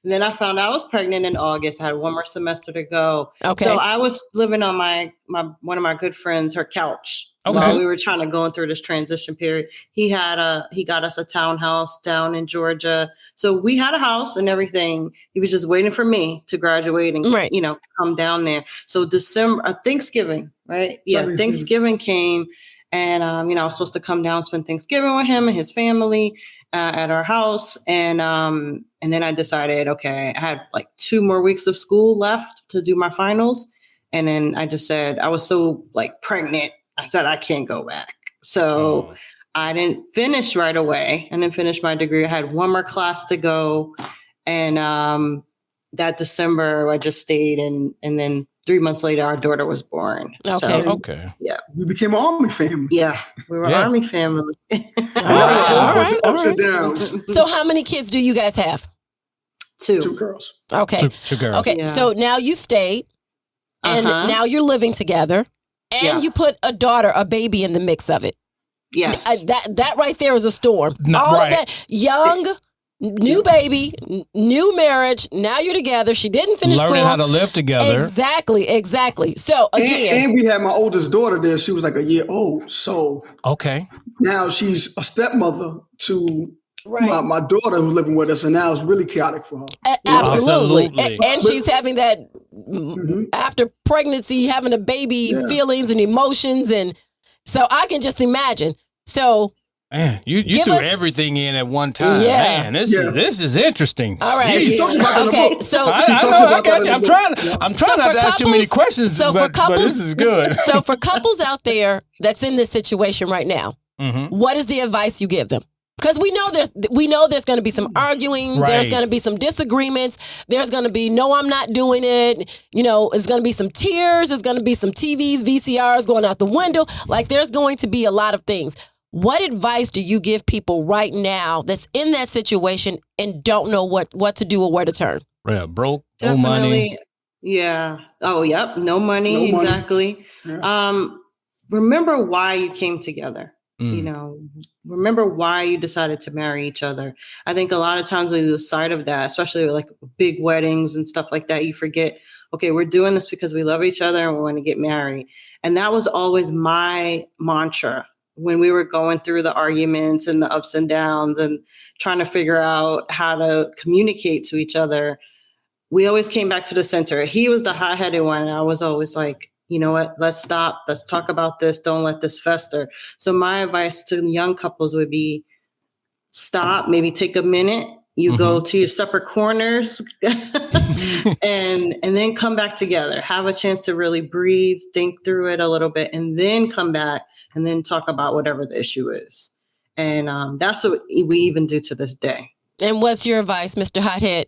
And then I found out I was pregnant in August. I had one more semester to go. Okay. So I was living on my one of my good friends, her couch. Okay. While we were trying to go through this transition period, he got us a townhouse down in Georgia. So we had a house and everything. He was just waiting for me to graduate and come down there. So Thanksgiving, right? Yeah, Thanksgiving came, and I was supposed to come down, spend Thanksgiving with him and his family at our house, and then I decided, okay, I had like 2 more weeks of school left to do my finals, and then I just said I was so pregnant. I said, I can't go back. So I didn't finish right away. I didn't finish my degree. I had one more class to go. And that December, I just stayed. And then 3 months later, our daughter was born. Okay. So, yeah. We became an Army family. Yeah. We were Army family. All right. Ups and downs. So how many kids do you guys have? 2. 2 girls. Okay. Two girls. Okay. Yeah. So now you stayed. And now you're living together. And you put a baby in the mix of it. Yes. That right there is a storm. Not All right. of that young, New baby, new marriage. Now you're together. She didn't finish Learning school. how to live together. Exactly. So again, and we had my oldest daughter there. She was like a year old. So okay, now she's a stepmother to my daughter who's living with us, and now it's really chaotic for her. Absolutely. And she's having that after pregnancy, having a baby, feelings and emotions, and so I can just imagine. So. Man, you threw everything in at one time. Yeah. Man, this is interesting. All right. Okay. So I got you. I'm trying not to ask too many questions, but this is good. So for couples out there that's in this situation right now, what is the advice you give them? Because we know there's going to be some arguing. Right. There's going to be some disagreements. There's going to be, no, I'm not doing it. You know, it's going to be some tears. There's going to be some TVs, VCRs going out the window. Like there's going to be a lot of things. What advice do you give people right now that's in that situation and don't know what to do or where to turn? Yeah, broke, Definitely, no money. Yeah. Oh, yep. No money. Exactly. Yeah. Remember why you came together. You know, remember why you decided to marry each other. I think a lot of times we lose sight of that, especially with like big weddings and stuff like that. You forget, okay, we're doing this because we love each other and we want to get married. And that was always my mantra. When we were going through the arguments and the ups and downs and trying to figure out how to communicate to each other, we always came back to the center. He was the hot-headed one. And I was always like, you know what, let's stop. Let's talk about this. Don't let this fester. So my advice to young couples would be stop, maybe take a minute. You go to your separate corners and then come back together. Have a chance to really breathe, think through it a little bit, and then come back and then talk about whatever the issue is. And that's what we even do to this day. And what's your advice, Mr. Hothead?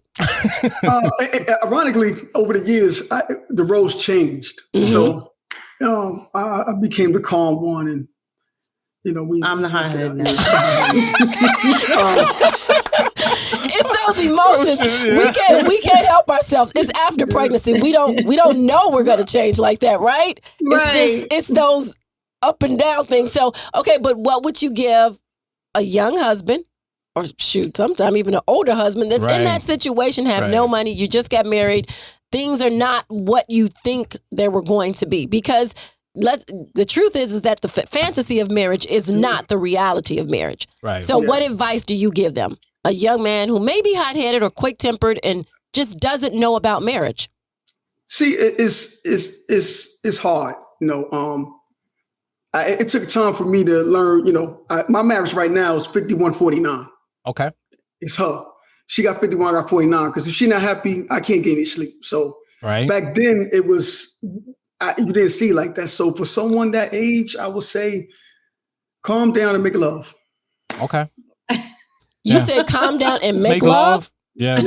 Ironically, over the years, the roles changed. So I became the calm one, and you know, I'm the hothead now. It's those emotions. We can't help ourselves. It's after pregnancy. We don't know we're going to change like that, right? It's those up and down things. So, okay, but what would you give a young husband, or sometime even an older husband that's in that situation, have no money, you just got married, things are not what you think they were going to be? Because the truth is that the fantasy of marriage is not the reality of marriage. Right. So what advice do you give them? A young man who may be hot-headed or quick-tempered and just doesn't know about marriage. See, it's hard, you know. It took time for me to learn, you know, my marriage right now is 51-49. Okay. It's her. She got 51, I got 49. Because if she's not happy, I can't get any sleep. So back then it was, you didn't see like that. So for someone that age, I would say, calm down and make love. Okay. You said calm down and make love? Yeah.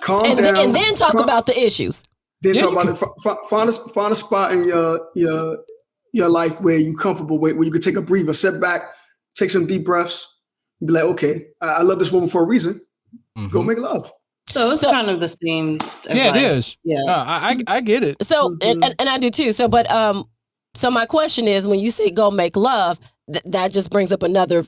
Calm down. And then talk about the issues. Then talk about it. Find a spot in your life where you're comfortable, where you can take a breather, sit back, take some deep breaths, and be like, okay, I love this woman for a reason. Go make love. So it's kind of the same advice. Yeah, it is. Yeah. I get it. So, and I do too. So, but, so my question is, when you say go make love, that just brings up another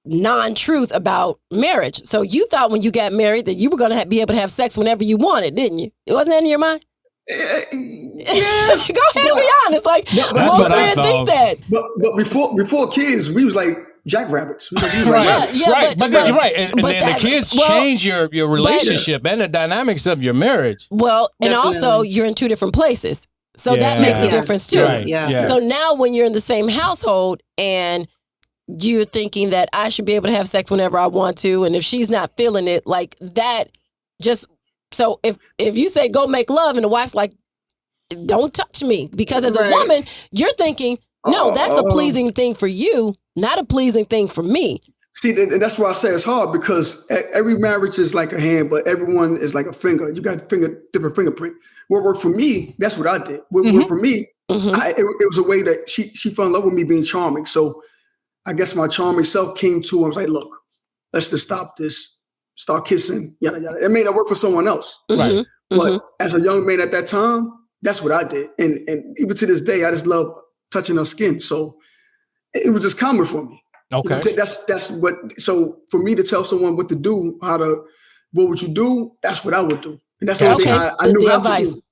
non-truth about marriage. So you thought when you got married that you were going to be able to have sex whenever you wanted, didn't you? It wasn't that in your mind? Yeah. Go ahead and be honest. Like, most men think that. But before kids, we was like jackrabbits. But you're right. And the kids change your relationship and the dynamics of your marriage. Well, and also you're in two different places. So that makes a difference too. Right. Yeah. So now when you're in the same household and you're thinking that I should be able to have sex whenever I want to, and if she's not feeling it, like that, just so if you say go make love and the wife's like, don't touch me, because as a woman you're thinking, no, that's a pleasing thing for you, not a pleasing thing for me. See, and that's why I say it's hard, because every marriage is like a hand, but everyone is like a finger. You got different fingerprint. What worked for me, that's what I did. What worked for me, it was a way that she fell in love with me being charming. So I guess my charming self came to her and was like, look, let's just stop this, start kissing, yada, yada. It may not work for someone else. Right. But as a young man at that time, that's what I did. And even to this day, I just love touching her skin. So it was just common for me. Okay. You know, that's what. So for me to tell someone what to do, what would you do? That's what I would do, and that's the only thing I knew how to do.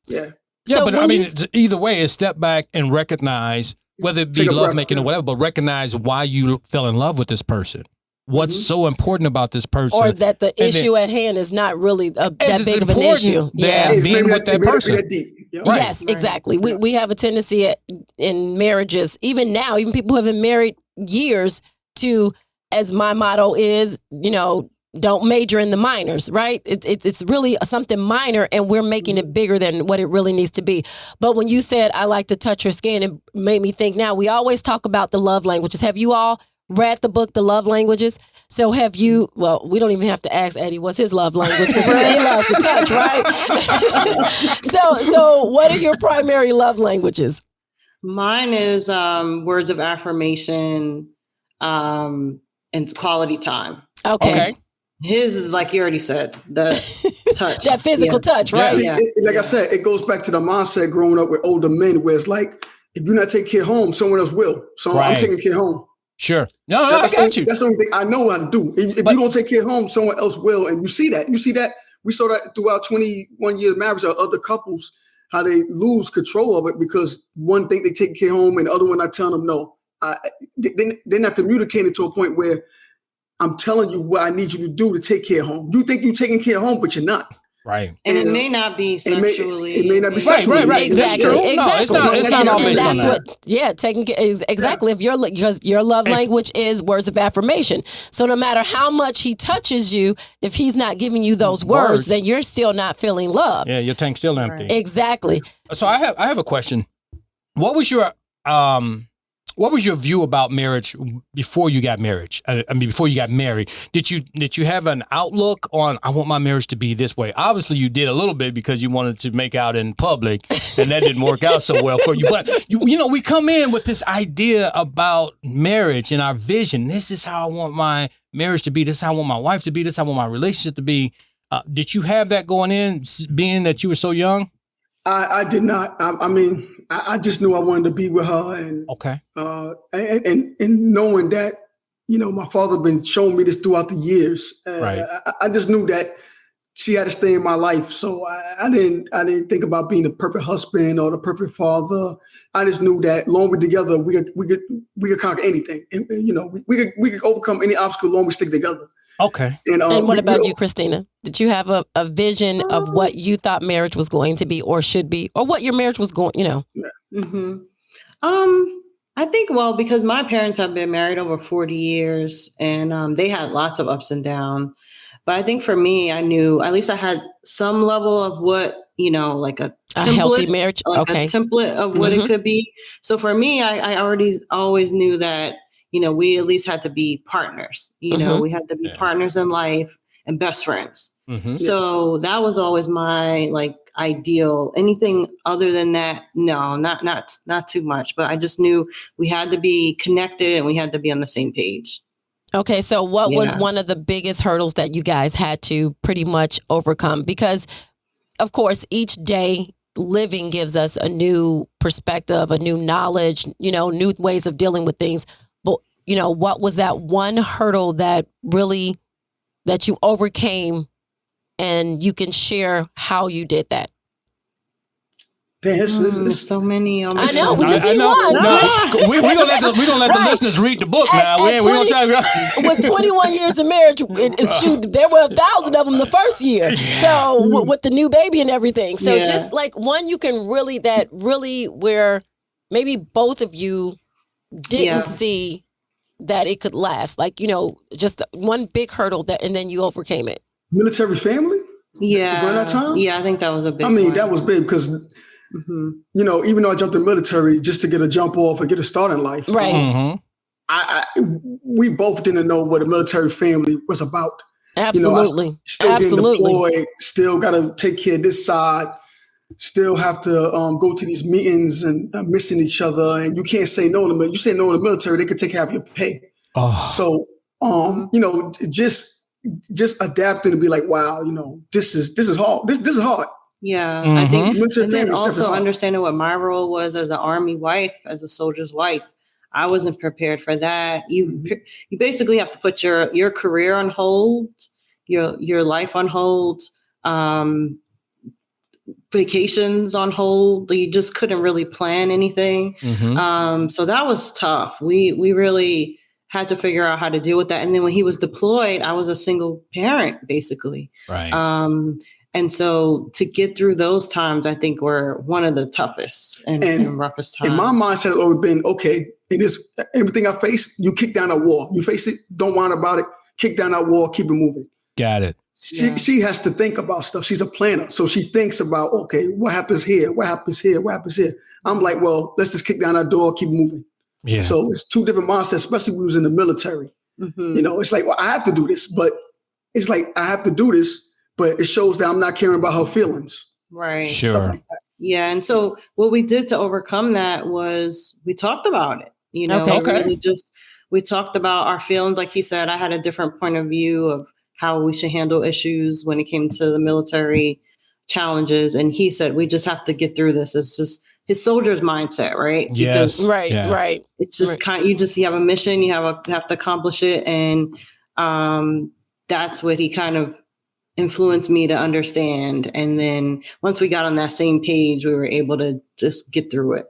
Yeah. Yeah, So but I mean, either way, is step back and recognize, whether it be lovemaking or whatever, but recognize why you fell in love with this person. What's so important about this person, or that the issue at hand is not really that big of an issue. Being with that person. Yep. Right. Yes, exactly. Right. We have a tendency in marriages, even now, even people who have been married years, to, as my motto is, don't major in the minors, right? It's really something minor, and we're making it bigger than what it really needs to be. But when you said, I like to touch her skin, it made me think, now we always talk about the love languages. Have you all read the book, The Love Languages? So have you, well, we don't even have to ask Eddie what's his love language, because he loves to touch, right? So what are your primary love languages? Mine is words of affirmation and quality time. Okay. His is like you already said, the touch. That physical touch, right? Yeah. Like I said, it goes back to the mindset growing up with older men, where it's like, if you're not taking care of home, someone else will. So I'm taking care of home. Sure. No, I got you. That's the only thing I know how to do. If you don't take care of home, someone else will. And you see that. We saw that throughout 21 years marriage of other couples, how they lose control of it because one think they take care of home and the other one not telling them no. They're not communicating to a point where I'm telling you what I need you to do to take care of home. You think you're taking care of home, but you're not. Right. And it may not be sexually. It may not be sexually. Right. Exactly. That's true. Exactly. No, it's not all based on that. Taking care, exactly. If your love language is words of affirmation. So no matter how much he touches you, if he's not giving you those words, then you're still not feeling love. Yeah, your tank's still empty. Right. Exactly. So I have a question. What was your view about marriage before you got married? Before you got married, did you have an outlook on, I want my marriage to be this way? Obviously, you did a little bit because you wanted to make out in public, and that didn't work out so well for you. But we come in with this idea about marriage and our vision. This is how I want my marriage to be. This is how I want my wife to be. This is how I want my relationship to be. Did you have that going in, being that you were so young? I did not. I just knew I wanted to be with her, and and knowing that, my father been showing me this throughout the years. Right. I just knew that she had to stay in my life. So I didn't think about being the perfect husband or the perfect father. I just knew that long we're together, we could conquer anything. And, we could overcome any obstacle long we stick together. Okay. And what about you, Christina? Did you have a vision of what you thought marriage was going to be or should be, or what your marriage was going, Mm-hmm. I think, because my parents have been married over 40 years and they had lots of ups and downs. But I think for me, I knew, at least I had some level of what, like a healthy marriage, a template of what it could be. So for me, I always knew that, we at least had to be partners. We had to be partners in life and best friends. Mm-hmm. So that was always my ideal. Anything other than that, no, not too much. But I just knew we had to be connected and we had to be on the same page. Okay, so what was one of the biggest hurdles that you guys had to pretty much overcome? Because, of course, each day living gives us a new perspective, a new knowledge, new ways of dealing with things. But, what was that one hurdle that you overcame, and you can share how you did that? There's so many. I know. We just need one. No, we're gonna let the listeners read the book now. We gonna tell you. With 21 years of marriage, there were 1,000 of them the first year. So with the new baby and everything. So just one, you can really where maybe both of you didn't see that it could last. Just one big hurdle and then you overcame it. Military family? Yeah. Around that time? Yeah, I think that was a big one. That was big because, even though I jumped in the military just to get a jump off and get a start in life. Right. We both didn't know what a military family was about. Absolutely. Still getting deployed, still got to take care of this side, still have to go to these meetings and missing each other. And you can't say no to them. You say no to the military, they could take half your pay. Oh. So, just adapting to be like, wow, this is hard. This is hard. Yeah, I think, and then also understanding what my role was as an Army wife, as a soldier's wife. I wasn't prepared for that. You basically have to put your career on hold, your life on hold, vacations on hold. You just couldn't really plan anything. So that was tough. We really had to figure out how to deal with that. And then when he was deployed, I was a single parent, basically. Right. And so to get through those times, I think were one of the toughest and roughest times. And my mindset has always been, okay, it is everything I face, you kick down that wall. You face it, don't whine about it, kick down that wall, keep it moving. Got it. She has to think about stuff. She's a planner. So she thinks about, okay, what happens here? What happens here? What happens here? I'm like, well, let's just kick down that door, keep moving. Yeah. So it's two different mindsets, especially when we was in the military. You know, it's like, well, I have to do this, but it's like, I have to do this, but it shows that I'm not caring about her feelings. Right. Sure. Stuff like that. Yeah. And so what we did to overcome that was we talked about it. You know, we talked about our feelings. Like he said, I had a different point of view of how we should handle issues when it came to the military challenges. And he said, we just have to get through this. It's just his soldier's mindset, right? Yes. Because Right. it's just you have a mission, you have to accomplish it. And that's what he kind of influenced me to understand. And then once we got on that same page, we were able to just get through it.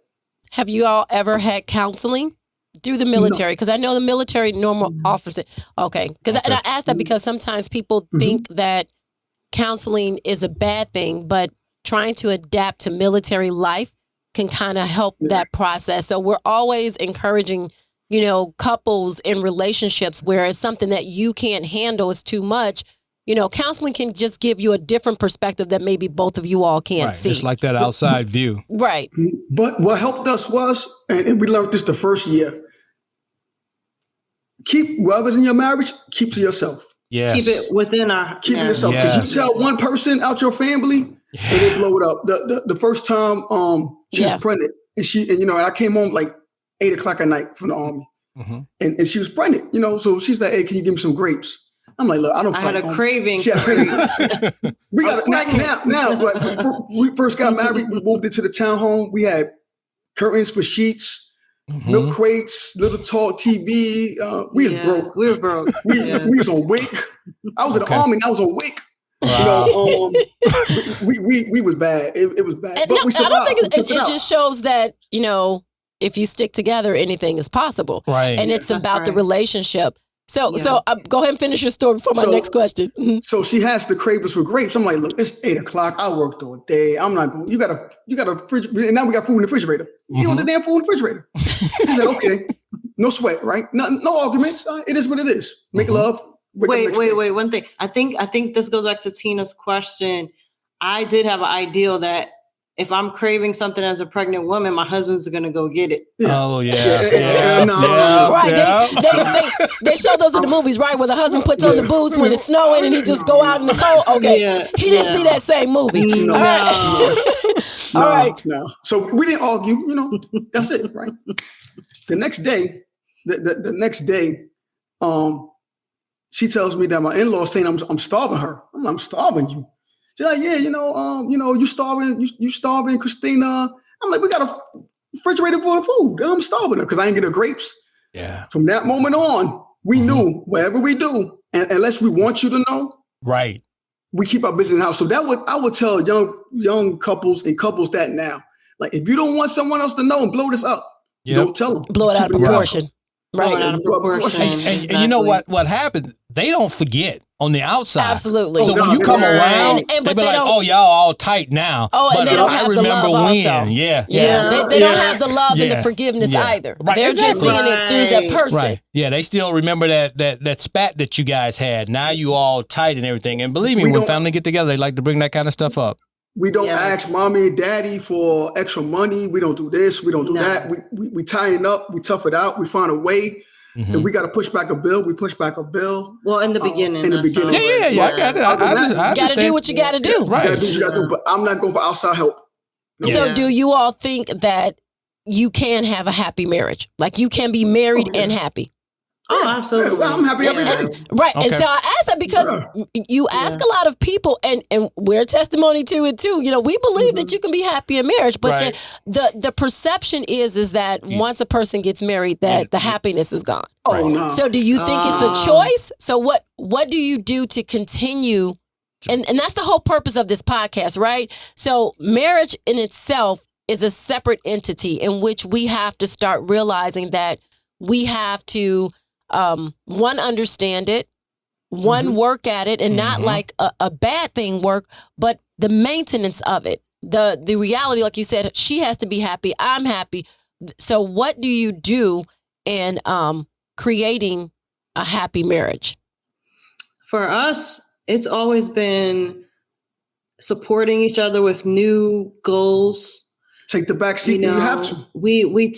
Have you all ever had counseling through the military? Because I know the military normal offers it. Okay. And I ask that because sometimes people think that counseling is a bad thing, but trying to adapt to military life can kind of help that process. So we're always encouraging, you know, couples in relationships where it's something that you can't handle, is too much. You know, counseling can just give you a different perspective that maybe both of you all can't see. It's like that outside view. Right. But what helped us was, and we learned this the first year, keep whoever's in your marriage, keep to yourself. Yes. Keep it within our Keep it yourself. Because you tell one person out your family, and they blow it up. The first time she was pregnant, and I came home like 8:00 at night from the army. And she was pregnant, you know, so she's like, hey, can you give me some grapes? I'm like, look, I had a craving. She had cravings. We got now. But when we first got married, we moved into the townhome. We had curtains for sheets, milk crates, little tall TV. We was broke. We were broke. We was on WIC. I was in the army and I was on WIC. Wow. You know, we was bad. It was bad. But we survived. I don't think it just shows that, you know, if you stick together, anything is possible. Right. And it's about the relationship. So go ahead and finish your story before my next question. So she has the cravings for grapes. I'm like, look, it's 8:00. I worked all day. I'm not going. You got a fridge, and now we got food in the refrigerator. You want the damn food in the refrigerator? She said, okay, no sweat, right? No arguments. It is what it is. Make love. Wait. One thing. I think this goes back to Tina's question. I did have an ideal that if I'm craving something as a pregnant woman, my husband's going to go get it. Oh, yeah. Right. They show those in the movies, right? Where the husband puts on the boots when it's snowing and he just go out in the cold. Okay. He didn't see that same movie. No. All right. All right. No. So we didn't argue, you know, that's it, right? The next day, she tells me that my in-laws saying I'm starving her. I'm starving you. She's like, yeah, you starving, Christina. I'm like, we got a refrigerator full of food. I'm starving her because I ain't get her grapes. Yeah. From that moment on, we knew whatever we do, and unless we want you to know, right, we keep our business in the house. So I would tell young couples and couples that now, like, if you don't want someone else to know and blow this up, you don't tell them. Blow it out of proportion. Right. Out of proportion. And you know what happened? They don't forget on the outside. Absolutely. So when you come around, they be like, oh, y'all all tight now. Oh, and they don't have the love also. Yeah. They don't have the love and the forgiveness either. Right. They're just seeing it through that person. Right. Yeah, they still remember that spat that you guys had. Now you all tight and everything. And believe me, when family get together, they like to bring that kind of stuff up. We don't ask mommy and daddy for extra money. We don't do this. We don't do that. We tighten up. We tough it out. We find a way. And we got to push back a bill. We push back a bill. Well, in the beginning. Yeah. I got it. I got to do what you got to do. Right. You got to do what you got to do. But I'm not going for outside help. No. So do you all think that you can have a happy marriage? Like you can be married and happy? Oh, absolutely. Well, I'm happy every day. Right. Okay. And so I asked that because you ask a lot of people, and we're testimony to it too. We believe that you can be happy in marriage, but the perception is that once a person gets married, that the happiness is gone. Oh, no. So do you think it's a choice? So what do you do to continue? And that's the whole purpose of this podcast, right? So marriage in itself is a separate entity in which we have to start realizing that we have to one, understand it, one, work at it, and not like a bad thing work, but the maintenance of it. The reality, like you said, she has to be happy. I'm happy. So what do you do in creating a happy marriage? For us, it's always been supporting each other with new goals. Take the back seat when you have to. We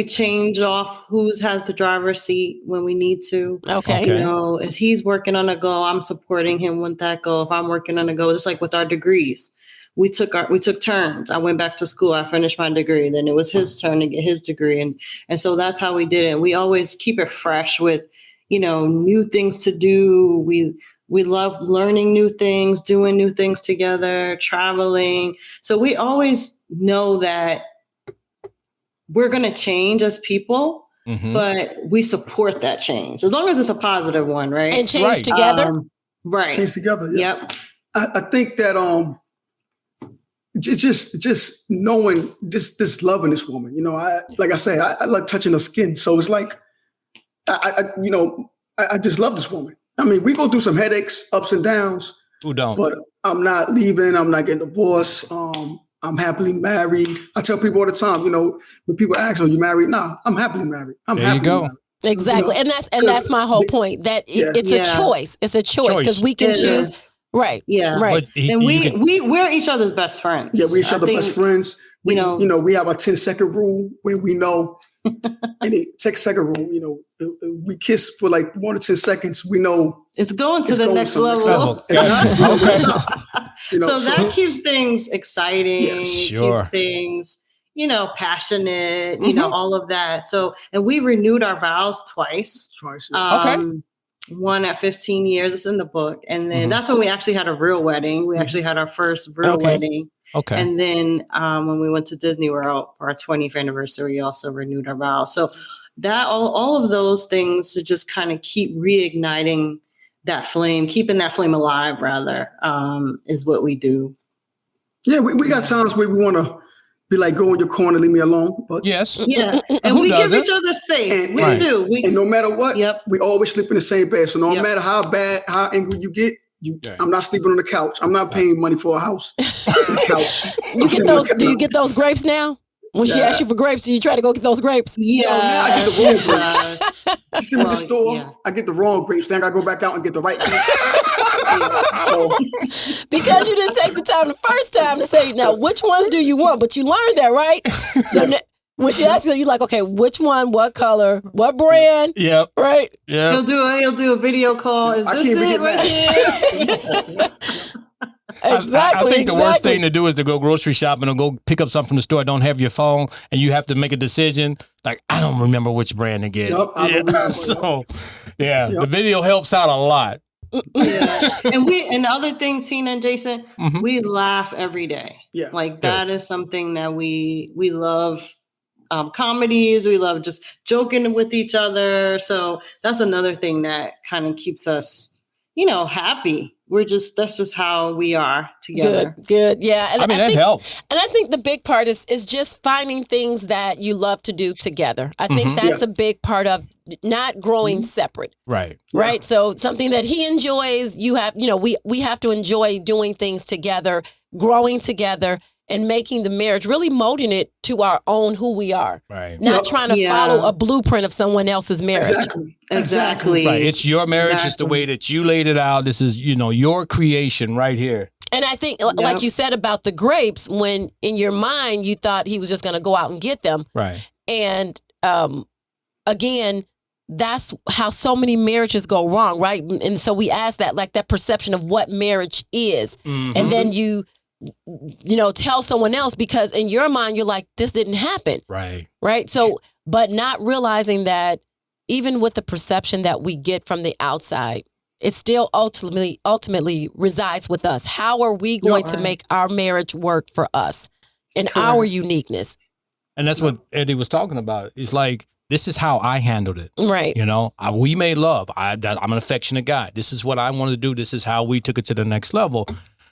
change off who has the driver's seat when we need to. Okay. If he's working on a goal, I'm supporting him with that goal. If I'm working on a goal, just like with our degrees, we took turns. I went back to school. I finished my degree. Then it was his turn to get his degree, and so that's how we did it. And we always keep it fresh with, new things to do. We love learning new things, doing new things together, traveling. So we always know that we're going to change as people, but we support that change as long as it's a positive one, right? And change together, right? Change together. Yeah. Yep. I think that just knowing this loving this woman, like I say, I like touching her skin, so it's like I just love this woman. I mean, we go through some headaches, ups and downs. Who don't? But I'm not leaving. I'm not getting divorced. I'm happily married. I tell people all the time, when people ask, "Are you married?" Nah, I'm happily married. There you go. Married. Exactly, and that's my whole point. That it's a choice. It's a choice because we can choose. Right. Yeah. Right. And we're each other's best friends. Yeah, we're each other's best friends. We have a 10-second rule where we know. And it 10-second rule, we kiss for like 1 to 10 seconds. We know it's going to the next level. So that keeps things exciting. Keeps things, passionate. All of that. So, and we renewed our vows twice. One at 15 years. It's in the book, and then that's when we actually had a real wedding. We actually had our first real wedding. Okay. And then when we went to Disney World for our 20th anniversary, we also renewed our vows. So that all of those things to just kind of keep reigniting that flame, keeping that flame alive, rather, is what we do. Yeah, we got times where we want to be like, go in your corner, leave me alone. But yes. Yeah. And we give each other space. We do. And no matter what, we always sleep in the same bed. So no matter how angry you get, I'm not sleeping on the couch. I'm not paying money for a house. Couch. Do you get those grapes now? When she asks you for grapes, do you try to go get those grapes? Yeah. I get the wrong grapes. She sent me to the store. I get the wrong grapes. Then I gotta go back out and get the right grapes. Because you didn't take the time the first time to say, now, which ones do you want? But you learned that, right? So when she asks you, you're like, okay, which one, what color, what brand? Yep. Right? Yeah. He'll do a video call. Is this it right here? Exactly. I think the worst thing to do is to go grocery shopping or go pick up something from the store. Don't have your phone, and you have to make a decision. Like, I don't remember which brand to get. Nope, the video helps out a lot. Yeah. And the other thing, Tina and Jason, we laugh every day. Yeah. Like that is something that we love. Comedies, we love just joking with each other. So that's another thing that kind of keeps us, happy. That's just how we are together. Good. Yeah. And I think that helps. And I think the big part is just finding things that you love to do together. I think that's a big part of not growing separate. Right. Right. So something that he enjoys, we have to enjoy doing things together, growing together, and making the marriage, really molding it to our own who we are. Right. Not trying to follow a blueprint of someone else's marriage. Exactly. Right. It's your marriage. It's the way that you laid it out. This is, your creation right here. And I think, like you said about the grapes, when in your mind you thought he was just going to go out and get them. Right. And again, that's how so many marriages go wrong, right? And so we ask that, like that perception of what marriage is. And then you tell someone else because in your mind, you're like, this didn't happen. Right. Right. So, but not realizing that even with the perception that we get from the outside, it still ultimately resides with us. How are we going to make our marriage work for us and our uniqueness? And that's what Eddie was talking about. It's like, this is how I handled it. Right. You know, we made love. I'm an affectionate guy. This is what I want to do. This is how we took it to the next level.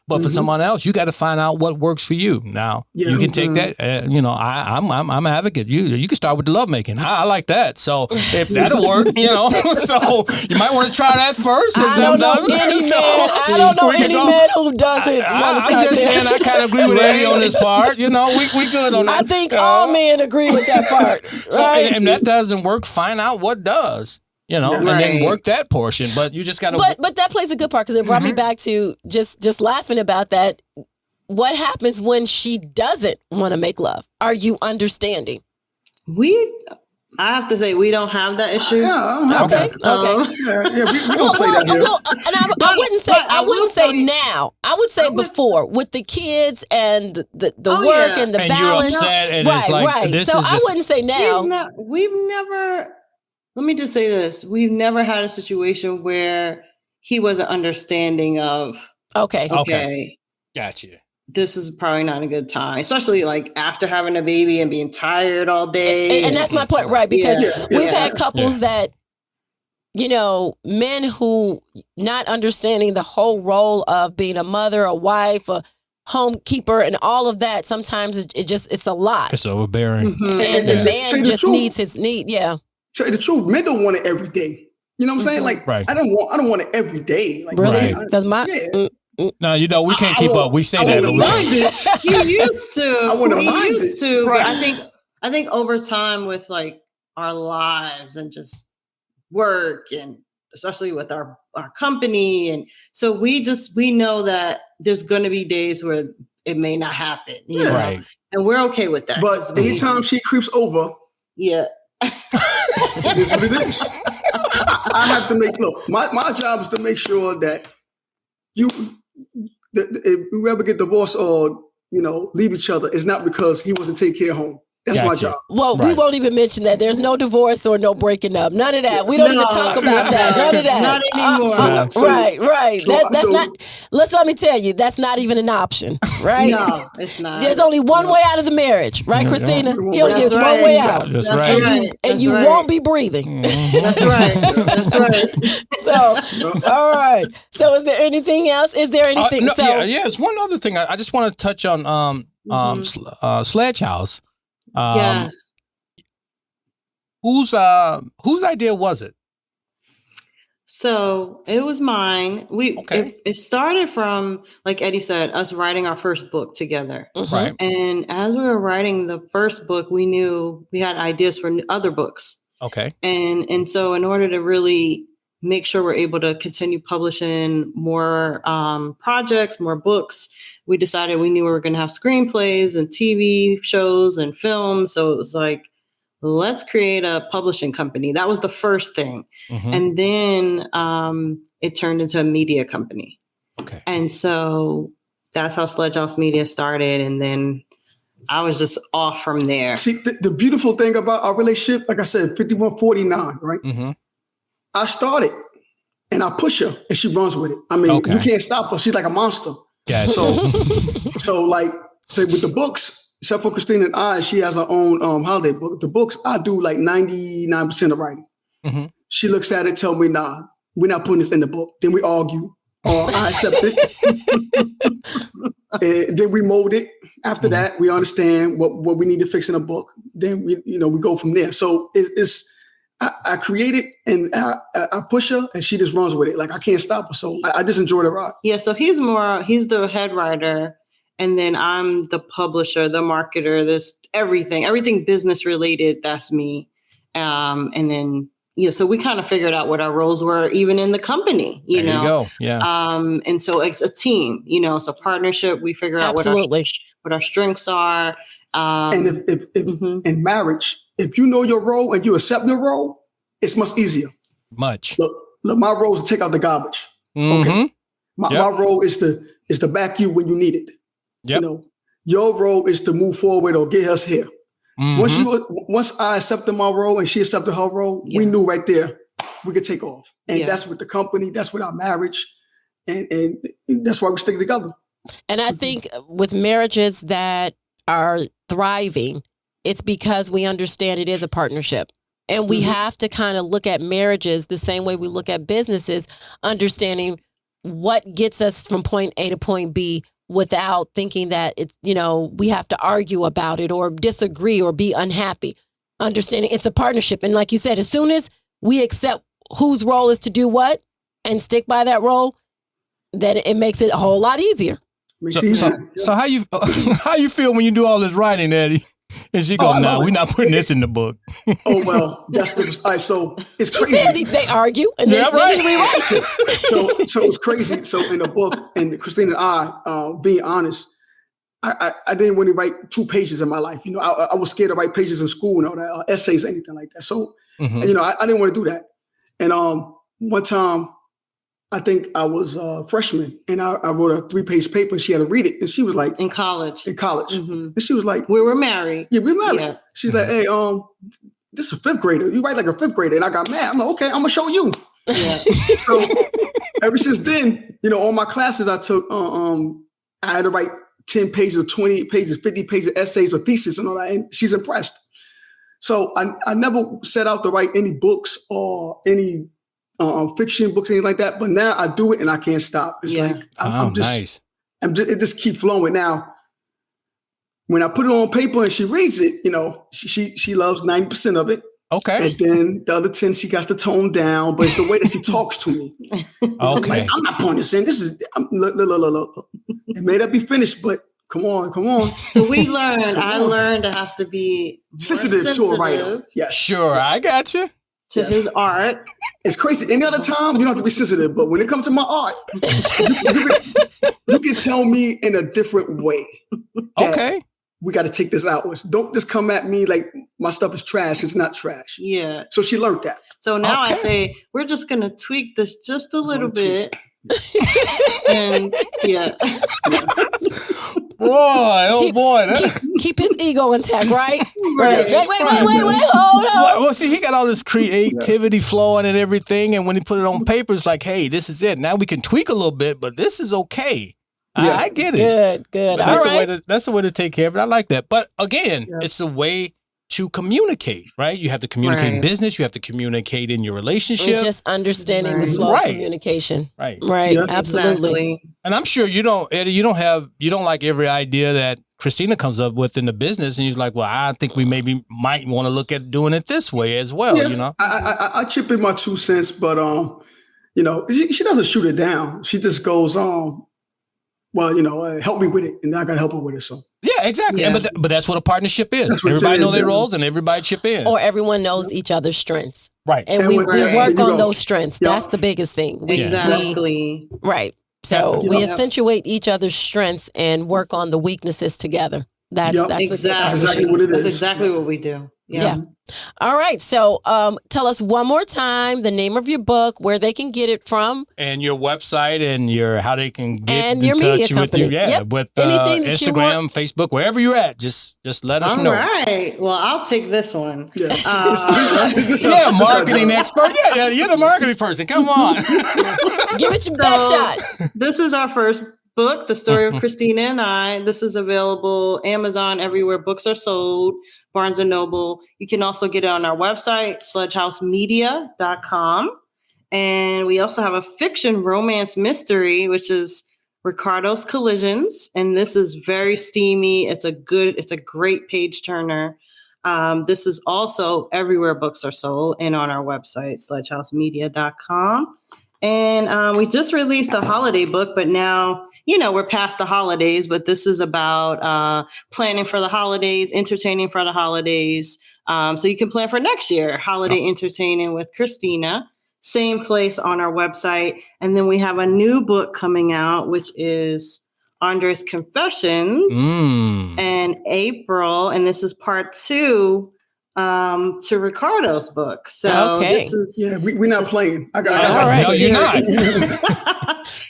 But for someone else, you got to find out what works for you. Now, you can take that. You know, I'm an advocate. You can start with the lovemaking. I like that. So if that'll work, you know, so you might want to try that first. I don't know any man who doesn't. I'm just saying, I kind of agree with Eddie on this part. You know, we good on that. I think all men agree with that part. Right? So, and that doesn't work. Find out what does. You know, and then work that portion. But you just got to. But that plays a good part because it brought me back to just laughing about that. What happens when she doesn't want to make love? Are you understanding? I have to say we don't have that issue. Okay. We don't play that here. And I wouldn't say now. I would say before with the kids and the work and the balance. You're upset and it's like, this so is I wouldn't say now. We've never. Let me just say this. We've never had a situation where he wasn't understanding of, okay. Gotcha. This is probably not a good time, especially like after having a baby and being tired all day. And that's my point, right? Because we've had couples that, you know, men who not understanding the whole role of being a mother, a wife, a homekeeper, and all of that. Sometimes it's a lot. It's overbearing. And the man just needs his need. Yeah. Tell you the truth, men don't want it every day. You know what I'm saying? Like, I don't want it every day. Like, really? Because no, you know, we can't keep up. We say that. He used to. I want to mind it. But I think over time with like our lives and just work and especially with our company. And so we know that there's going to be days where it may not happen. You know? Right. And we're okay with that. But anytime she creeps over. Yeah. It is what it is. I have to my job is to make sure that if we ever get divorced or, you know, leave each other, it's not because he wasn't taking care of home. That's my job. Well, we won't even mention that. There's no divorce or no breaking up. None of that. We don't even talk about that. None of that. Not anymore. Right. That's not. Let me tell you, that's not even an option. Right? No, it's not. There's only one way out of the marge, right, Christina? He only gets one way out. That's right. And you won't be breathing. That's right. That's right. So, all right. So, is there anything else? Is there anything? It's one other thing. I just want to touch on Sledge House. Yes. Whose idea was it? So it was mine. It started from, like Eddie said, us writing our first book together. Right. And as we were writing the first book, we knew we had ideas for other books. Okay. And so in order to really make sure we're able to continue publishing more projects, more books, we decided we knew we were going to have screenplays and TV shows and films. So it was like, let's create a publishing company. That was the first thing. And then it turned into a media company. Okay. And so that's how Sledge House Media started. And then I was just off from there. See, the beautiful thing about our relationship, like I said, 5149, right? Mm-hmm. I started and I push her and she runs with it. I mean, you can't stop her. She's like a monster. Yeah. So like, say with the books, except for Christina and I, she has her own holiday book. The books, I do like 99% of writing. Mm-hmm. She looks at it, tell me, nah, we're not putting this in the book. Then we argue, or I accept it. And then we mold it. After that, we understand what we need to fix in a book. Then we go from there. So I create it and I push her and she just runs with it. Like I can't stop her. So I just enjoy the ride. Yeah. So he's the head writer. And then I'm the publisher, the marketer, everything business related. That's me. And then, so we kind of figured out what our roles were even in the company, There you go. Yeah. And so it's a team, it's a partnership. We figure out what our strengths are. And if in marriage, if you know your role and you accept your role, it's much easier. Much. Look, my role is to take out the garbage. Mm-hmm. Okay. My role is to back you when you need it. Yep. Your role is to move forward or get us here. Mm-hmm. Once I accepted my role and she accepted her role, we knew right there we could take off. And that's with the company, that's with our marriage, and that's why we stick together. And I think with marriages that are thriving, it's because we understand it is a partnership. And we have to kind of look at marriages the same way we look at businesses, understanding what gets us from point A to point B without thinking that it's, we have to argue about it or disagree or be unhappy. Understanding it's a partnership. And like you said, as soon as we accept whose role is to do what and stick by that role, then it makes it a whole lot easier. So how you feel when you do all this writing, Eddie? And she goes, "No, we're not putting this in the book." Oh well, that's the so it's crazy. They argue and then he rewrites it. So it's crazy. So in the book, and Christina and I, being honest, I didn't want to write 2 pages in my life. I was scared to write pages in school and all that, essays, or anything like that. So and, I didn't want to do that. And one time, I think I was a freshman, and I wrote a 3-page paper. She had to read it, and she was like, "In college, mm-hmm. And she was like, we were married. Yeah, we were married." Yeah. She's like, "Hey, this is a 5th grader. You write like a 5th grader." And I got mad. I'm like, "Okay, I'm gonna show you." Yeah. So ever since then, all my classes I took, I had to write 10 pages, or 20 pages, 50 pages of essays or thesis and all that. And she's impressed. So I never set out to write any books or any fiction books, anything like that. But now I do it and I can't stop. It's like, nice. It just keeps flowing. Now, when I put it on paper and she reads it, she loves 90% of it. Okay. And then the other 10, she got to tone down, but it's the way that she talks to me. Okay. Like, I'm not putting this in. This is, look. It may not be finished, but come on. So I learned to have to be sensitive to a writer. Yeah. Sure, I got you. To his art. It's crazy. Any other time, you don't have to be sensitive. But when it comes to my art, you can tell me in a different way. Okay. We got to take this out. Don't just come at me like my stuff is trash. It's not trash. Yeah. So she learned that. So now I say, we're just going to tweak this just a little bit. And boy. Keep his ego intact, right? Right. Wait, hold on. Well, see, he got all this creativity flowing and everything, and when he put it on paper, it's like, hey, this is it. Now we can tweak a little bit, but this is okay. Yeah. I get it. Good. That's the way to take care of it. I like that. But again, it's the way to communicate, right? You have to communicate in business. You have to communicate in your relationship. And just understanding the flow of communication. Right. Yeah, absolutely. Exactly. And I'm sure Eddie, you don't like every idea that Christina comes up with in the business. And you're like, well, I think we might want to look at doing it this way as well, I chip in my 2 cents, but, she doesn't shoot it down. She just goes, help me with it. And I got to help her with it. So. Yeah, exactly. Yeah. But that's what a partnership is. Everybody knows their roles and everybody chip in. Or everyone knows each other's strengths. Right. And we work on those strengths. Yeah. That's the biggest thing. Exactly. Right. So we accentuate each other's strengths and work on the weaknesses together. That's exactly what it is. That's exactly what we do. Yeah. All right. So tell us one more time the name of your book, where they can get it from, and your website, and how they can get and in your touch media company. with you. With Instagram, Facebook, wherever you're at. Just let us know. All right. Well, I'll take this one. Yeah. Marketing expert. Yeah, you're the marketing person. Come on. Give it your best shot. This is our first book, The Story of Christina and I. This is available Amazon, everywhere books are sold, Barnes & Noble. You can also get it on our website, sledgehousemedia.com. And we also have a fiction romance mystery, which is Ricardo's Collisions. And this is very steamy. It's a great page turner. This is also everywhere books are sold and on our website, sledgehousemedia.com. And we just released a holiday book, but now, we're past the holidays, but this is about planning for the holidays, entertaining for the holidays. So you can plan for next year, holiday entertaining with Christina, same place on our website. And then we have a new book coming out, which is Andre's Confessions in April. And this is part 2 to Ricardo's book. So this is we're not playing. I got No, you're not.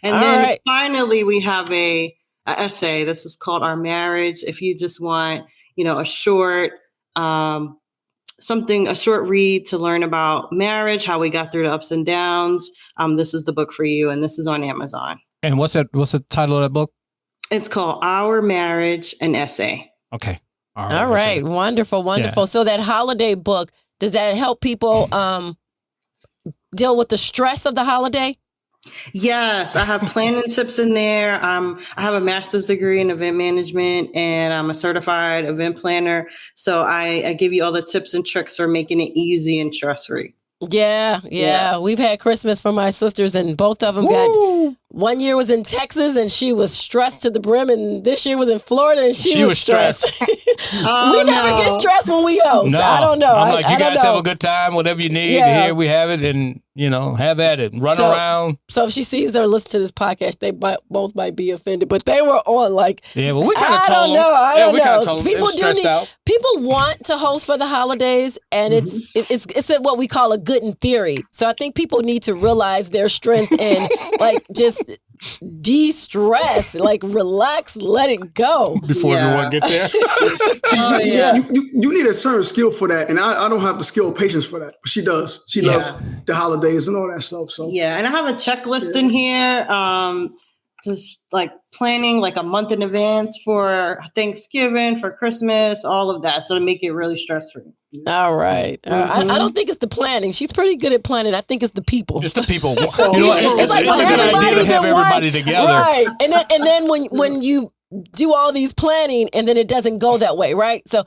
And then finally we have a essay. This is called Our Marriage. If you just want, a short a short read to learn about marriage, how we got through the ups and downs. This is the book for you, and this is on Amazon. And what's the title of that book? It's called Our Marriage, an Essay. Okay. All right. Wonderful. Yeah. So that holiday book, does that help people deal with the stress of the holiday? Yes, I have planning tips in there. I have a master's degree in event management, and I'm a certified event planner. So I give you all the tips and tricks for making it easy and stress-free. Yeah. We've had Christmas for my sisters, and both of them got. One year was in Texas, and she was stressed to the brim, and this year was in Florida, and she was stressed. We never get stressed when we host. No. I don't know. I'm like, you guys have a good time, whatever you need. Here we have it, and have at it. Run around. So if she sees or listens to this podcast, they both might be offended, but they were on like. Yeah, but we kind of told them. I don't know. Told them. People want to host for the holidays, and it's what we call a good in theory. So I think people need to realize their strength and like just de-stress, like relax, let it go before everyone get there. You need a certain skill for that, and I don't have the skill or patience for that, but she does. She loves the holidays and all that stuff. So and I have a checklist in here, just like planning like a month in advance for Thanksgiving, for Christmas, all of that, so to make it really stress-free. All right. I don't think it's the planning. She's pretty good at planning. I think it's the people. It's the people. It's a good idea to have everybody together. Right. And then when you do all these planning and then it doesn't go that way, right? So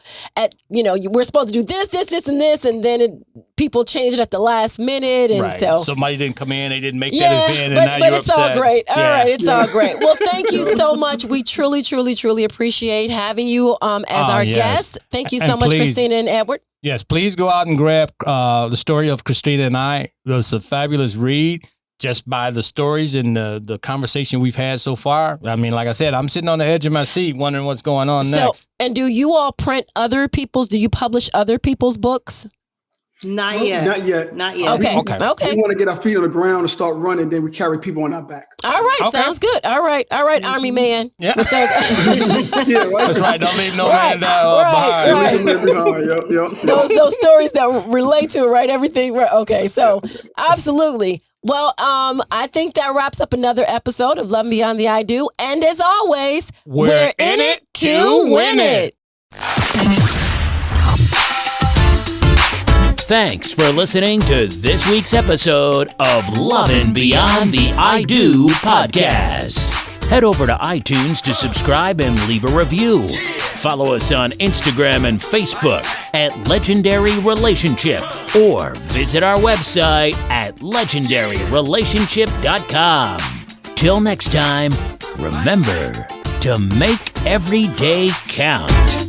we're supposed to do this, and this, and then people change it at the last minute, and so somebody didn't come in, they didn't make that event, and now but you're it's upset. all great. All right, it's all great. Well, thank you so much. We truly, truly, truly appreciate having you as our guest. Thank you so much, Christina and Edward. Yes, please go out and grab the story of Christina and I. It was a fabulous read. Just by the stories and the conversation we've had so far. I mean, like I said, I'm sitting on the edge of my seat wondering what's going on next. And do you all print do you publish other people's books? Not yet. Okay. We want to get our feet on the ground and start running, then we carry people on our back. All right, sounds good. All right, Army man. Yeah. That's right. Don't leave no man behind. Right. Those stories that relate to it, right? Everything. Right. Okay, so absolutely. Well, I think that wraps up another episode of Love Beyond the I Do. And as always, we're in it to win it. Thanks for listening to this week's episode of Lovin' Beyond the I Do podcast. Head over to iTunes to subscribe and leave a review. Follow us on Instagram and Facebook at Legendary Relationship, or visit our website at legendaryrelationship.com. Till next time, remember to make every day count.